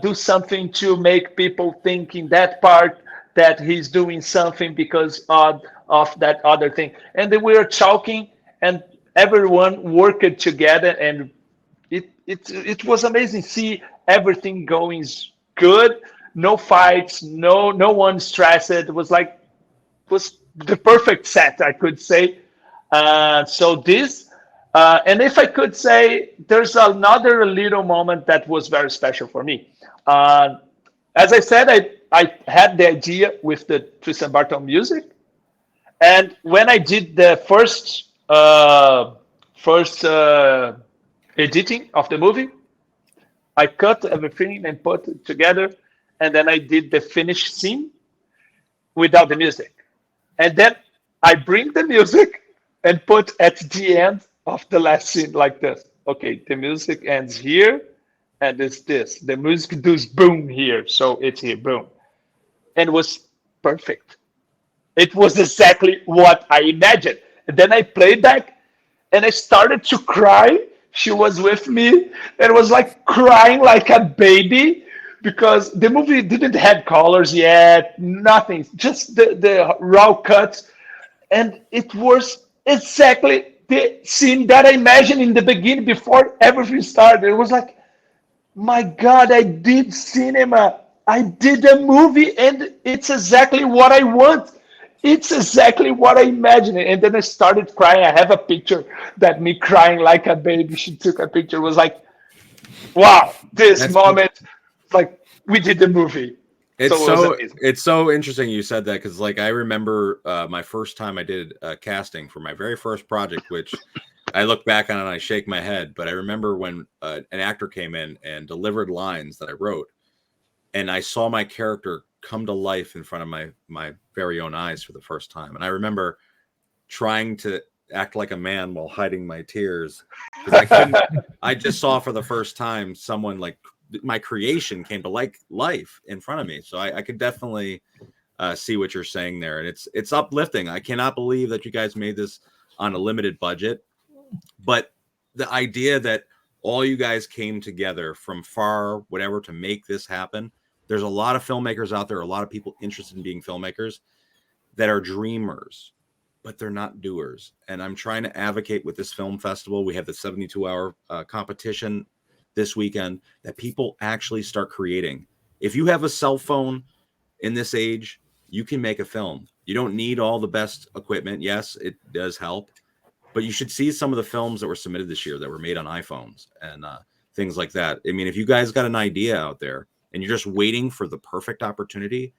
do something to make people think in that part that he's doing something because of that other thing. And then we were talking, and everyone worked together, and it was amazing. See everything going good, no fights, no one stressed. It was the perfect set, I could say. So this, and if I could say, there's another little moment that was very special for me. As I said, I had the idea with the Tristan Barton music, and when I did the first editing of the movie, I cut everything and put it together, and then I did the finished scene without the music. And then I bring the music and put at the end of the last scene like this. Okay, the music ends here, and it's this. The music does boom here, so it's here, boom. And it was perfect. It was exactly what I imagined. And then I played that, and I started to cry. She was with me, and was like crying like a baby, because the movie didn't have colors yet, nothing, just the raw cuts. And it was exactly the scene that I imagined in the beginning before everything started. It was like, my God, I did cinema. I did a movie, and it's exactly what I want. It's exactly what I imagined. And then I started crying. I have a picture that me crying like a baby. She took a picture. It was like, wow, this moment, like we did the movie. It's so interesting you said that, because like I remember my first time I did casting for my very first project, which I look back on and I shake my head. But I remember when an actor came in and delivered lines that I wrote, and I saw my character come to life in front of my very own eyes for the first time. And I remember trying to act like a man while hiding my tears, because I couldn't. I just saw for the first time someone like my creation came to life in front of me. So I could definitely see what you're saying there, and it's uplifting. I cannot believe that you guys made this on a limited budget, but the idea that all you guys came together from far, whatever, to make this happen. There's a lot of filmmakers out there, a lot of people interested in being filmmakers that are dreamers, but they're not doers. And I'm trying to advocate with this film festival. We have the 72-hour competition this weekend, that people actually start creating. If you have a cell phone in this age, you can make a film. You don't need all the best equipment. Yes, it does help, but you should see some of the films that were submitted this year that were made on iPhones and things like that. I mean, if you guys got an idea out there and you're just waiting for the perfect opportunity,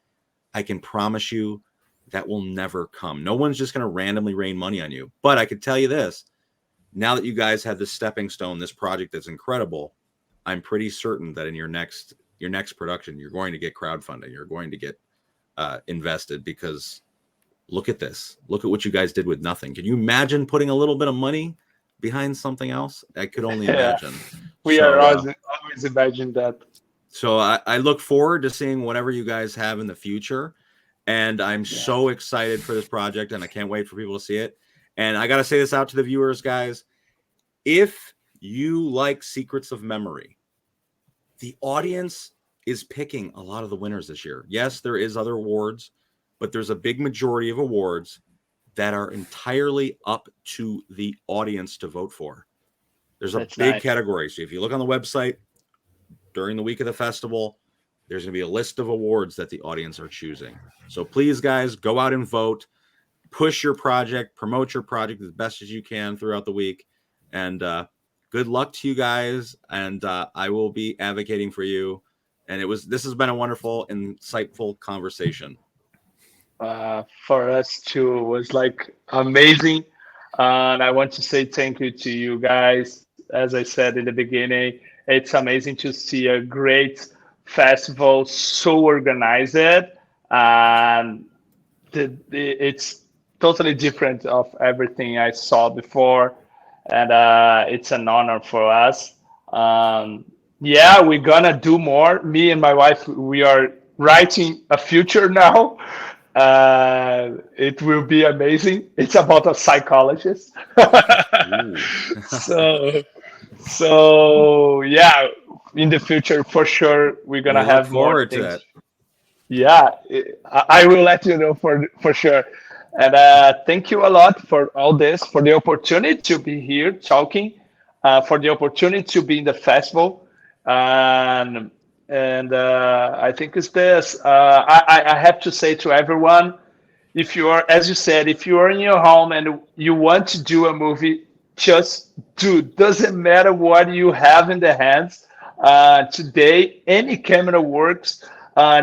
I can promise you that will never come. No one's just going to randomly rain money on you. But I could tell you this, now that you guys have this stepping stone, this project that's incredible, I'm pretty certain that in your next production, you're going to get crowdfunding. You're going to get invested, because look at this. Look at what you guys did with nothing. Can you imagine putting a little bit of money behind something else? I could only imagine. We So, are always imagine that. So I look forward to seeing whatever you guys have in the future. And I'm so excited for this project, and I can't wait for people to see it. And I got to say this out to the viewers, guys. If you like Secrets of Memory, the audience is picking a lot of the winners this year. Yes, there is other awards, but there's a big majority of awards that are entirely up to the audience to vote for. There's a big category. So if you look on the website during the week of the festival, there's going to be a list of awards that the audience are choosing. So please, guys, go out and vote. Push your project, promote your project as best as you can throughout the week. And good luck to you guys. And I will be advocating for you. And this has been a wonderful, insightful conversation. For us too, it was like amazing. And I want to say thank you to you guys. As I said in the beginning, it's amazing to see a great festival so organized, and it's totally different of everything I saw before, and it's an honor for us. Yeah, we're gonna do more. Me and my wife, we are writing a future now. It will be amazing. It's about a psychologist. So yeah, in the future for sure we're gonna have more things. Yeah, I will let you know for sure. And thank you a lot for all this, for the opportunity to be here talking, for the opportunity to be in the festival, and I think it's this. I have to say to everyone, if you are, as you said, if you are in your home and you want to do a movie, just do. Doesn't matter what you have in the hands. Today, any camera works.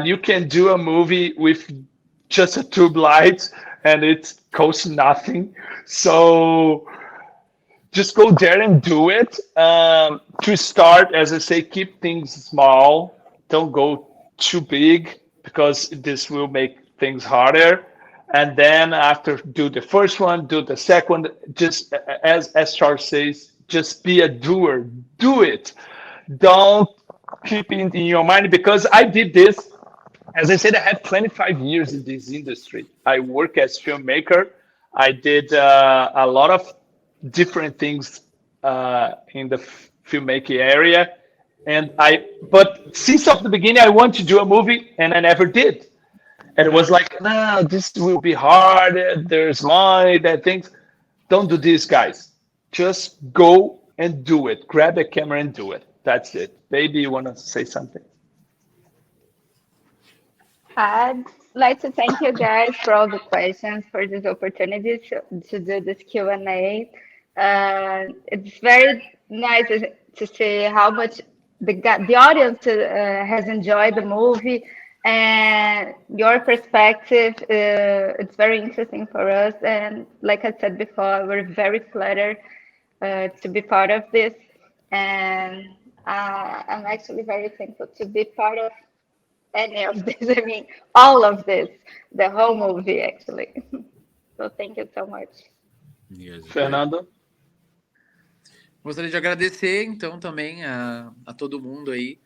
You can do a movie with just a tube light, and it costs nothing. So just go there and do it. To start, as I say, keep things small. Don't go too big, because this will make things harder. And then after do the first one, do the second. Just as Charles says, just be a doer. Do it. Don't keep it in your mind, because I did this. As I said, I have 25 years in this industry. I work as filmmaker. I did a lot of different things in the filmmaking area, but since of the beginning, I want to do a movie, and I never did. And it was like, no, this will be hard. There's money, that things. Don't do this, guys. Just go and do it. Grab a camera and do it. That's it. Baby, you want to say something? I'd like to thank you guys for all the questions, for this opportunity to do this Q&A. It's very nice to see how much the audience has enjoyed the movie, and your perspective. It's very interesting for us. And like I said before, we're very flattered to be part of this. And I'm actually very thankful to be part of any of this. I mean, all of this, the whole movie, actually. So thank you so much. Fernando? Gostaria de agradecer, então, também a todo mundo aí.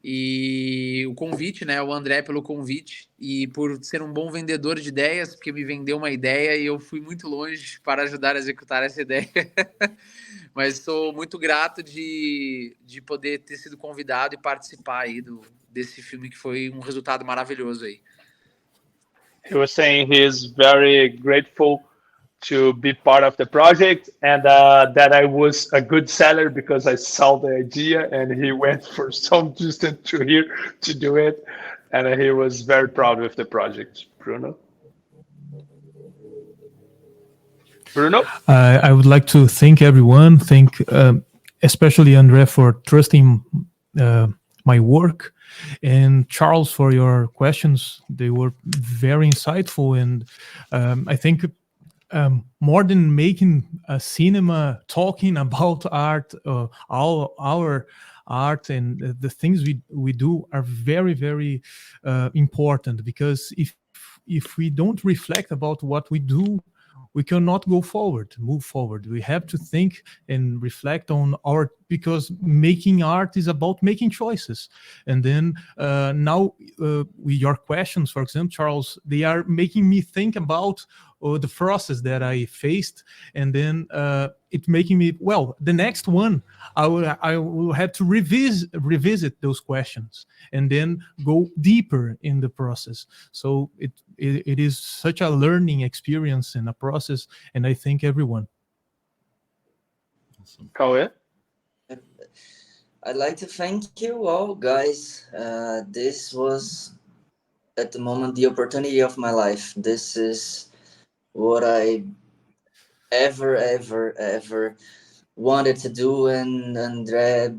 E o convite, né? O André pelo convite e por ser um bom vendedor de ideias, porque me vendeu uma ideia e eu fui muito longe para ajudar a executar essa ideia. Mas sou muito grato de poder ter sido convidado e participar aí desse filme, que foi um resultado maravilhoso aí. He was saying he is very grateful to be part of the project, and that I was a good seller because I sold the idea, and he went for some distance to here to do it, and he was very proud with the project. Bruno? I would like to thank everyone, especially Andre for trusting my work, and Charles for your questions. They were very insightful, and I think more than making a cinema, talking about art, all our art and the things we do are very, very important, because if we don't reflect about what we do, we cannot move forward. We have to think and reflect on our because making art is about making choices. And then now with your questions, for example, Charles, they are making me think about the process that I faced, and then it making me, well, the next one I will have to revisit those questions and then go deeper in the process. So it is such a learning experience and a process, and I thank everyone. Cauê? I'd like to thank you all, guys. This was, at the moment, the opportunity of my life. This is what I ever wanted to do. And Andre,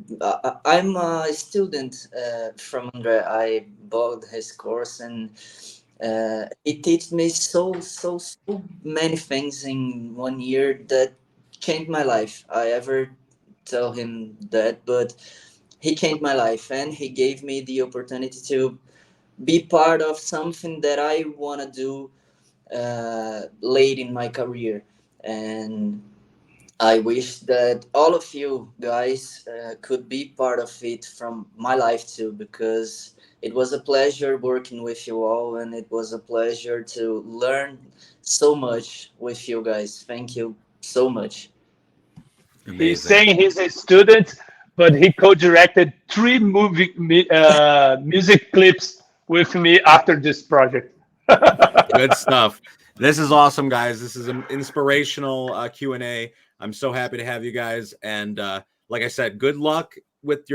I'm a student from Andre. I bought his course, and he taught me so many things in 1 year that changed my life. I ever tell him that, but he changed my life, and he gave me the opportunity to be part of something that I want to do late in my career. And I wish that all of you guys could be part of it from my life too, because it was a pleasure working with you all, and it was a pleasure to learn so much with you guys. Thank you so much. Amazing. He's saying he's a student, but he co-directed 3 music clips with me after this project. Good stuff. This is awesome, guys. This is an inspirational Q&A. I'm so happy to have you guys. And like I said, good luck with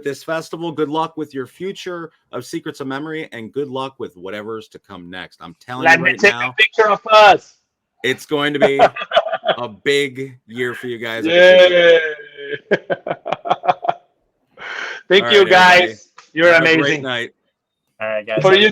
this festival. Good luck with your future of Secrets of Memory, and good luck with whatever's to come next. I'm telling Let you me right take now, a picture of us. it's going to be a big year for you guys. Yeah. Thank All you, right, everybody. guys. You're Have a great amazing. night. All right, guys. For you